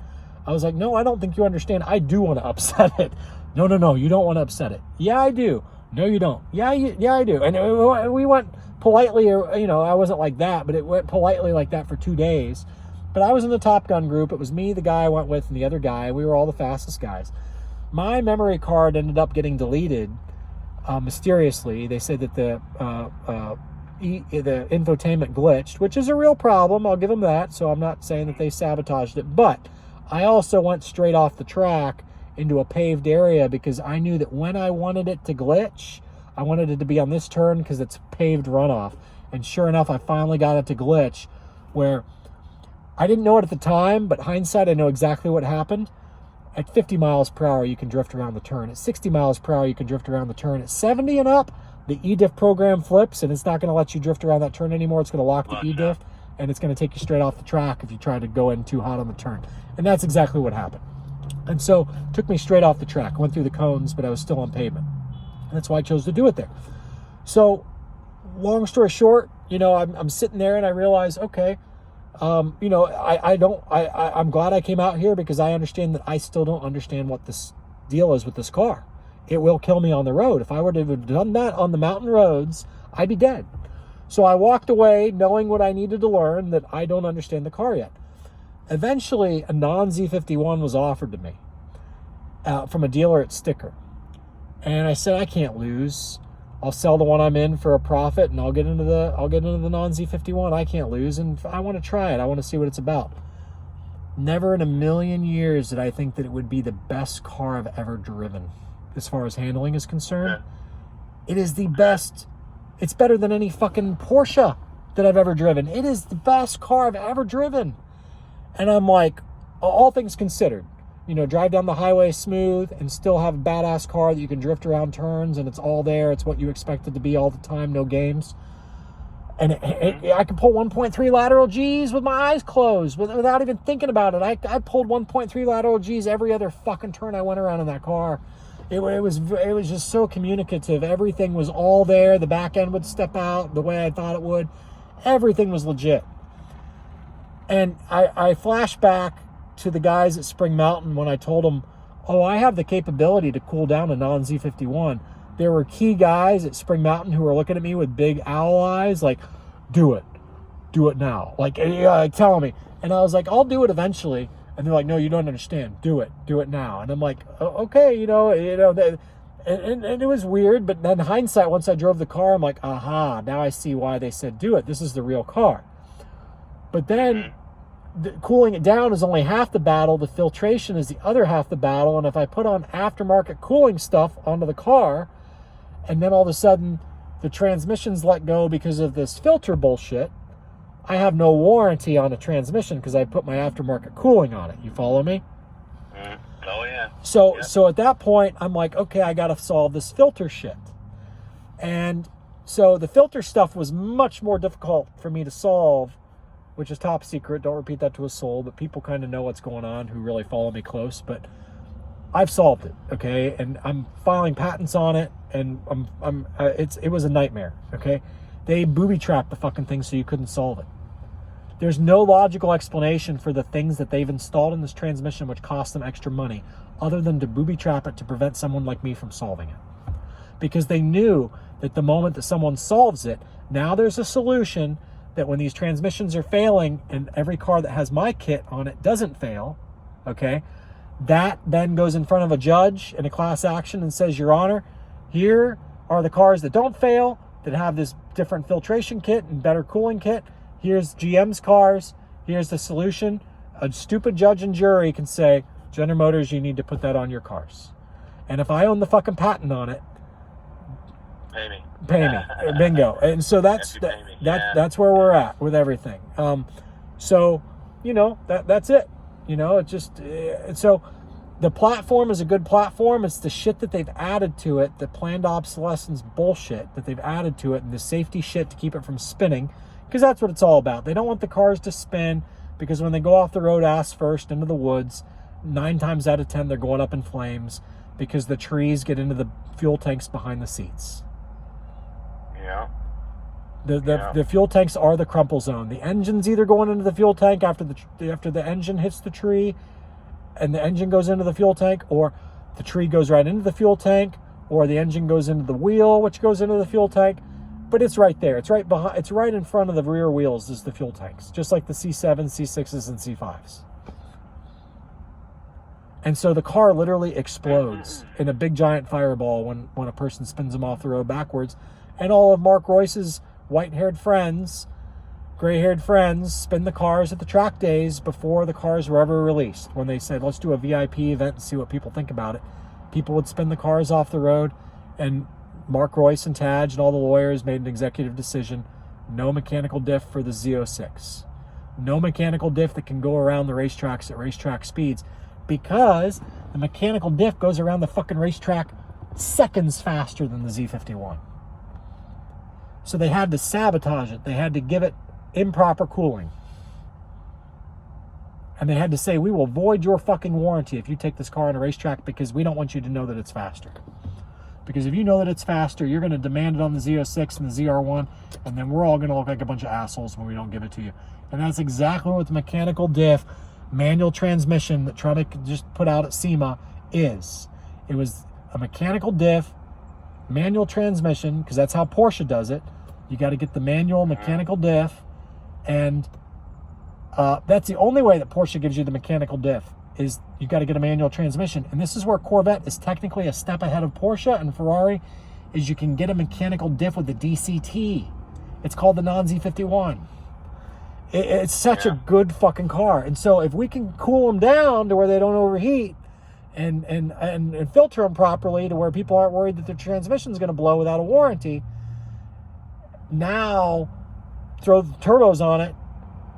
I was like, no, I don't think you understand. I do want to upset it. No, you don't want to upset it. Yeah, I do. No, you don't. Yeah, I do. And we went politely, you know, I wasn't like that, but it went politely like that for 2 days. But I was in the Top Gun group. It was me, the guy I went with, and the other guy. We were all the fastest guys. My memory card ended up getting deleted mysteriously. They said that the infotainment glitched, which is a real problem. I'll give them that. So I'm not saying that they sabotaged it, but I also went straight off the track into a paved area because I knew that when I wanted it to glitch, I wanted it to be on this turn because it's paved runoff. And sure enough, I finally got it to glitch where I didn't know it at the time, but hindsight, I know exactly what happened. At 50 miles per hour, you can drift around the turn. At 60 miles per hour, you can drift around the turn. At 70 and up, the EDIF program flips, and it's not going to let you drift around that turn anymore. It's going to lock the EDIF, and it's going to take you straight off the track if you try to go in too hot on the turn. And that's exactly what happened. And so it took me straight off the track. I went through the cones, but I was still on pavement. And that's why I chose to do it there. So long story short, you know, I'm sitting there and I realize, okay, you know, I'm glad I came out here because I understand that I still don't understand what this deal is with this car. It will kill me on the road. If I were to have done that on the mountain roads, I'd be dead. So I walked away knowing what I needed to learn, that I don't understand the car yet. Eventually, a non-Z51 was offered to me from a dealer at Sticker. And I said, I can't lose. I'll sell the one I'm in for a profit, and I'll get into the non-Z51. I can't lose, and I want to try it. I want to see what it's about. Never in a million years did I think that it would be the best car I've ever driven, as far as handling is concerned. It is the best. It's better than any fucking Porsche that I've ever driven. It is the best car I've ever driven. And I'm like, all things considered, you know, drive down the highway smooth and still have a badass car that you can drift around turns, and it's all there. It's what you expect it to be all the time, no games. And I can pull 1.3 lateral G's with my eyes closed without even thinking about it. I pulled 1.3 lateral G's every other fucking turn I went around in that car. It was just so communicative. Everything was all there. The back end would step out the way I thought it would. Everything was legit. And I flash back to the guys at Spring Mountain when I told them, oh, I have the capability to cool down a non-Z51. There were key guys at Spring Mountain who were looking at me with big owl eyes like, do it now. Like telling me. And I was like, I'll do it eventually. And they're like, no, you don't understand. Do it now. And I'm like, oh, okay, and it was weird. But then hindsight, once I drove the car, I'm like, aha, now I see why they said do it. This is the real car. But then cooling it down is only half the battle. The filtration is the other half the battle. And if I put on aftermarket cooling stuff onto the car, and then all of a sudden the transmission's let go because of this filter bullshit, I have no warranty on a transmission because I put my aftermarket cooling on it. You follow me? Oh, yeah. So at that point, I'm like, okay, I got to solve this filter shit. And so the filter stuff was much more difficult for me to solve, which is top secret. Don't repeat that to a soul, but people kind of know what's going on who really follow me close. But I've solved it, okay? And I'm filing patents on it, and it was a nightmare, okay? They booby-trapped the fucking thing so you couldn't solve it. There's no logical explanation for the things that they've installed in this transmission which cost them extra money, other than to booby-trap it to prevent someone like me from solving it. Because they knew that the moment that someone solves it, now there's a solution that when these transmissions are failing, and every car that has my kit on it doesn't fail, okay, that then goes in front of a judge in a class action and says, Your Honor, here are the cars that don't fail, that have this different filtration kit and better cooling kit. Here's GM's cars. Here's the solution. A stupid judge and jury can say, General Motors, you need to put that on your cars. And if I own the fucking patent on it, pay me. Pay me. Bingo. And so that's where we're at with everything. So, that's it. It just, so the platform is a good platform. It's the shit that they've added to it, the planned obsolescence bullshit that they've added to it, and the safety shit to keep it from spinning, because that's what it's all about. They don't want the cars to spin, because when they go off the road ass first into the woods, 9 times out of 10, they're going up in flames because the trees get into the fuel tanks behind the seats. Yeah. The fuel tanks are the crumple zone. The engine's either going into the fuel tank after the engine hits the tree and the engine goes into the fuel tank, or the tree goes right into the fuel tank, or the engine goes into the wheel, which goes into the fuel tank. But it's right there. It's right behind. It's right in front of the rear wheels is the fuel tanks, just like the C7s, C6s, and C5s. And so the car literally explodes in a big giant fireball when a person spins them off the road backwards. And all of Mark Royce's white-haired friends, gray-haired friends, spin the cars at the track days before the cars were ever released. When they said, let's do a VIP event and see what people think about it, people would spin the cars off the road, and Mark Royce and Taj and all the lawyers made an executive decision: no mechanical diff for the Z06. No mechanical diff that can go around the racetracks at racetrack speeds, because the mechanical diff goes around the fucking racetrack seconds faster than the Z51. So they had to sabotage it. They had to give it improper cooling. And they had to say, we will void your fucking warranty if you take this car on a racetrack, because we don't want you to know that it's faster. Because if you know that it's faster, you're going to demand it on the Z06 and the zr1, and then we're all going to look like a bunch of assholes when we don't give it to you. And that's exactly what the mechanical diff manual transmission that Trump just put out at SEMA is. It was a mechanical diff manual transmission, because that's how Porsche does it. You got to get the manual mechanical diff, and that's the only way that Porsche gives you the mechanical diff, is you got to get a manual transmission. And this is where Corvette is technically a step ahead of Porsche and Ferrari, is you can get a mechanical diff with the DCT. It's called the non-Z51. It's such a good fucking car. And so if we can cool them down to where they don't overheat, and filter them properly to where people aren't worried that their transmission is going to blow without a warranty, now throw the turbos on it,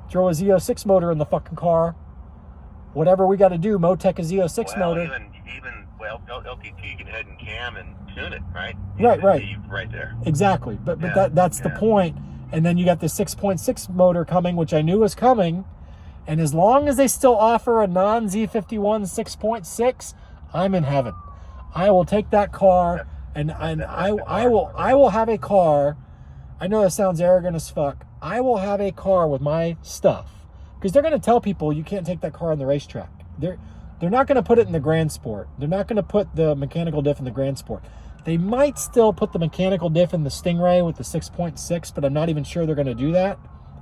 throw a Z06 motor in the fucking car, whatever we got to do, Motec a Z06 motor. Even LTT can head and cam and tune it, right? Right there. Exactly. But that's the point. And then you got the 6.6 motor coming, which I knew was coming. And as long as they still offer a non-Z51 6.6, I'm in heaven. I will take that car, and I will have a car. I know that sounds arrogant as fuck. I will have a car with my stuff, because they're going to tell people you can't take that car on the racetrack. They're not going to put it in the Grand Sport. They're not going to put the mechanical diff in the Grand Sport. They might still put the mechanical diff in the Stingray with the 6.6, but I'm not even sure they're going to do that.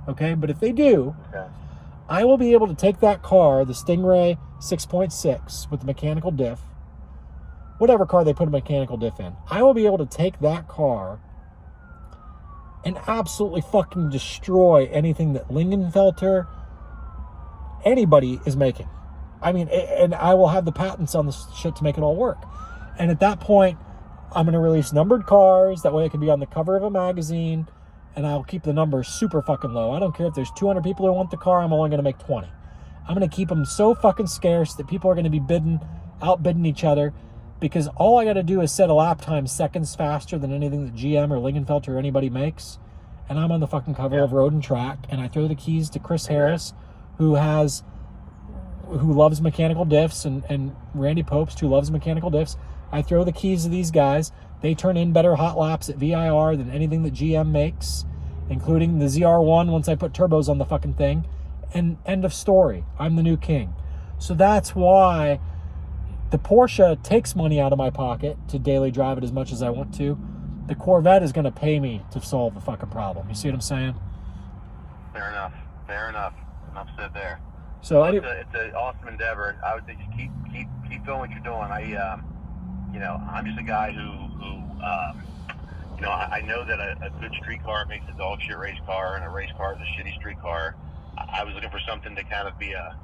Okay, but if they do, I will be able to take that car, the Stingray 6.6 with the mechanical diff, whatever car they put a mechanical diff in, I will be able to take that car and absolutely fucking destroy anything that Lingenfelter, anybody is making. I mean, and I will have the patents on this shit to make it all work. And at that point, I'm going to release numbered cars. That way it can be on the cover of a magazine, and I'll keep the numbers super fucking low. I don't care if there's 200 people who want the car. I'm only going to make 20. I'm going to keep them so fucking scarce that people are going to be outbidding each other, because all I got to do is set a lap time seconds faster than anything that GM or Lingenfelter or anybody makes, and I'm on the fucking cover of Road and Track, and I throw the keys to Chris Harris, who loves mechanical diffs, and Randy Popst, who loves mechanical diffs. I throw the keys to these guys. They turn in better hot laps at VIR than anything that GM makes, including the ZR1 once I put turbos on the fucking thing. And end of story. I'm the new king. So that's why the Porsche takes money out of my pocket to daily drive it as much as I want to. The Corvette is going to pay me to solve the fucking problem. You see what I'm saying? Fair enough. Enough said there. So it's an awesome endeavor. I would say just keep doing what you're doing. I'm just a guy who I know that a good street car makes a dog shit race car, and a race car is a shitty street car. I was looking for something to kind of be a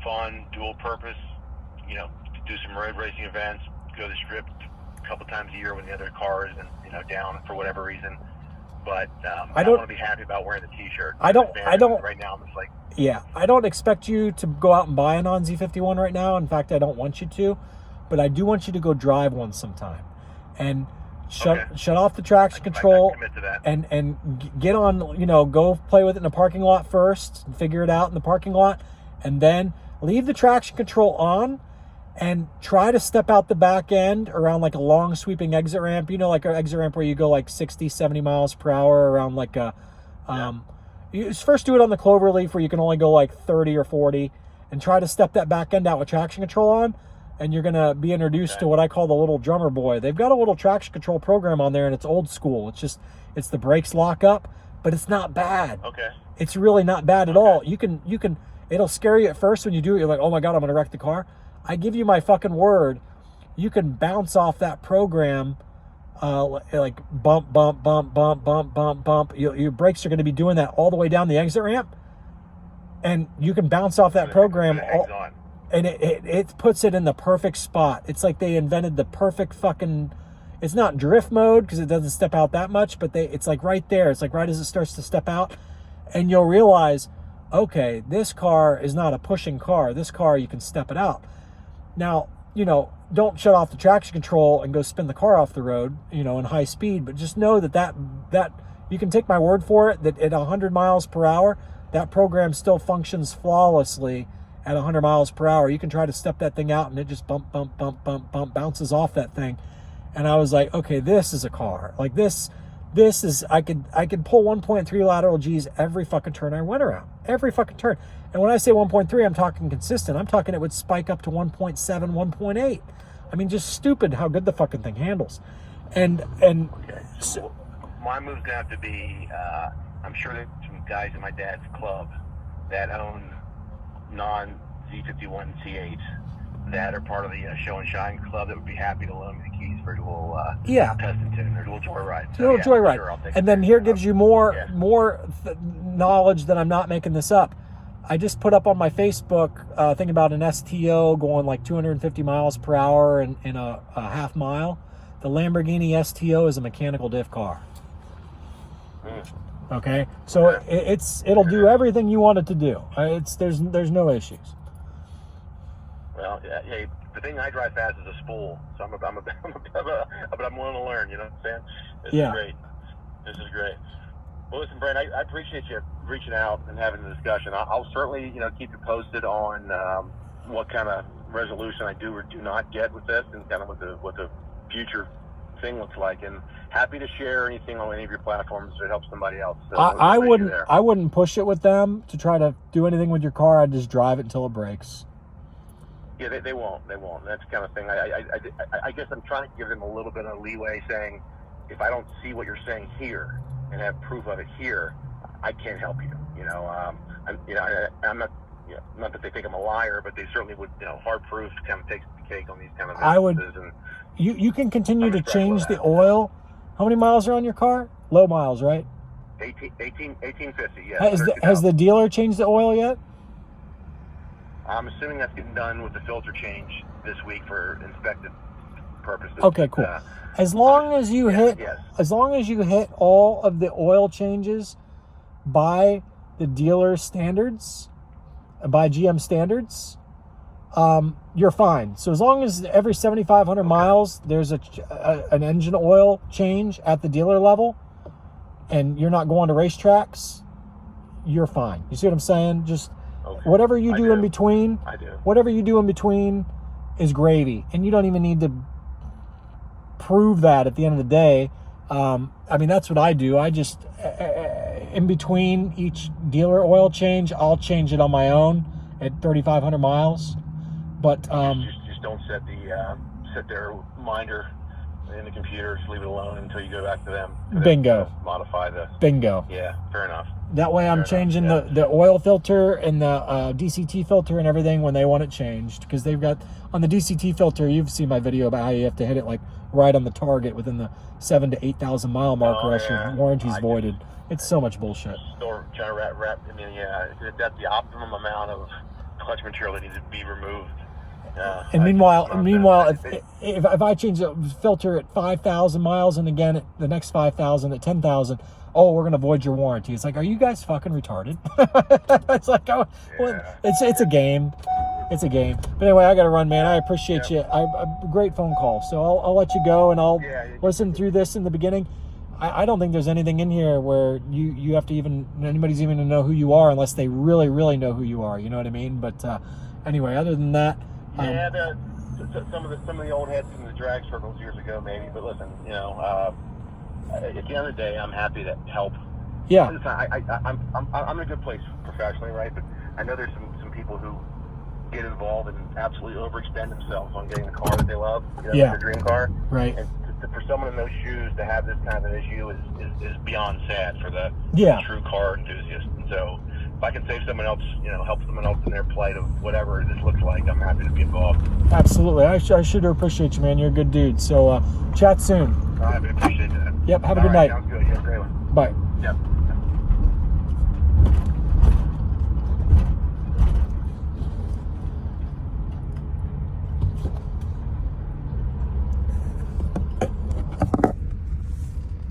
fun, dual purpose, to do some road racing events, go to the strip, a couple times a year when the other car isn't, down for whatever reason. But I want to be happy about wearing the T-shirt. I don't. Right now, I'm just like. Yeah, I don't expect you to go out and buy a non-Z51 right now. In fact, I don't want you to, but I do want you to go drive one sometime, and shut off the traction control, I commit to that. and get on. Go play with it in the parking lot first, and figure it out in the parking lot, and then leave the traction control on. And try to step out the back end around like a long sweeping exit ramp. Like an exit ramp where you go like 60, 70 miles per hour around like a... You first do it on the cloverleaf where you can only go like 30 or 40. And try to step that back end out with traction control on. And you're going to be introduced to what I call the little drummer boy. They've got a little traction control program on there and it's old school. It's the brakes lock up. But it's not bad. Okay. It's really not bad at all. You can... It'll scare you at first when you do it. You're like, oh my God, I'm going to wreck the car. I give you my fucking word, you can bounce off that program like bump, bump, bump, bump, bump, bump, bump. Your brakes are going to be doing that all the way down the exit ramp. And you can bounce off that program. And it puts it in the perfect spot. It's like they invented the perfect fucking... It's not drift mode because it doesn't step out that much, but it's like right there. It's like right as it starts to step out. And you'll realize, okay, this car is not a pushing car. This car, you can step it out. Now, don't shut off the traction control and go spin the car off the road, in high speed. But just know that you can take my word for it, that at 100 miles per hour, that program still functions flawlessly at 100 miles per hour. You can try to step that thing out and it just bump, bump, bump, bump, bump, bounces off that thing. And I was like, okay, this is a car. Like this is, I could pull 1.3 lateral G's every fucking turn I went around. Every fucking turn. And when I say 1.3, I'm talking consistent. I'm talking it would spike up to 1.7, 1.8. I mean, just stupid how good the fucking thing handles. And so my move's gonna have to be, I'm sure there's some guys in my dad's club that own non-Z51 C8s that are part of the Show and Shine club that would be happy to loan me the keys for a little test and tune, or a little joyride. So, joyride. Sure, and then here gives you more knowledge that I'm not making this up. I just put up on my Facebook thing about an STO going like 250 miles per hour in a half mile. The Lamborghini STO is a mechanical diff car. Okay, so it'll do everything you want it to do. There's no issues. Well, hey, the thing I drive fast is a spool, so but I'm willing to learn. You know what I'm saying? This is great. Well, listen, Brent, I appreciate you reaching out and having the discussion. I'll certainly, keep you posted on what kind of resolution I do or do not get with this, and kind of what the future thing looks like. And happy to share anything on any of your platforms that helps somebody else. So I wouldn't push it with them to try to do anything with your car. I'd just drive it until it breaks. Yeah, they won't. That's the kind of thing. I guess I'm trying to give them a little bit of leeway, saying if I don't see what you're saying here and have proof of it here, I can't help you. I'm not. Not that they think I'm a liar, but they certainly would. Hard proof kind of takes the cake on these kind of instances. And you can continue to change the oil. How many miles are on your car? Low miles, right? 1850. Yes. Has the dealer changed the oil yet? I'm assuming that's getting done with the filter change this week for inspected purposes. Okay, cool. As long as you hit all of the oil changes by the dealer standards, by GM standards, you're fine. So as long as every 7,500 miles there's an engine oil change at the dealer level, and you're not going to racetracks, you're fine. You see what I'm saying? Just whatever you do in between, whatever you do in between is gravy, and you don't even need to prove that at the end of the day. I mean, that's what I do. I just, in between each dealer oil change, I'll change it on my own at 3,500 miles. But just don't set their reminder in the computer. Just leave it alone until you go back to them. Bingo. Modify the. Bingo. Yeah, fair enough. That way I'm changing the oil filter and the DCT filter and everything when they want it changed. Because they've got, on the DCT filter, you've seen my video about how you have to hit it like right on the target within the 7,000 to 8,000 mile mark, or else your warranty's voided. It's so much bullshit. Trying to wrap. I mean, that's the optimum amount of clutch material that needs to be removed. And meanwhile, if I change the filter at 5,000 miles and again at the next 5,000 at 10,000, oh, we're gonna void your warranty. It's like, are you guys fucking retarded? It's like, oh, well, it's a game. It's a game. But anyway, I gotta run, man. I appreciate you. A great phone call. So I'll let you go and I'll listen through this in the beginning. I don't think there's anything in here where you have to anybody's even to know who you are unless they really, really know who you are. You know what I mean? But anyway, other than that, some of the old heads from the drag circles years ago, maybe. But listen, at the end of the day, I'm happy to help. Yeah. Listen, I'm in a good place professionally, right? But I know there's some people who get involved and absolutely overextend themselves on getting the car that they love, their dream car. Right. And for someone in those shoes to have this kind of an issue is beyond sad for the true car enthusiast. And so if I can save someone else, help someone else in their plight of whatever this looks like, I'm happy to be involved. Absolutely. I sure appreciate you, man. You're a good dude. So chat soon. I appreciate that. Yep. Have a good night. Sounds good. You have a great one. Bye. Yep.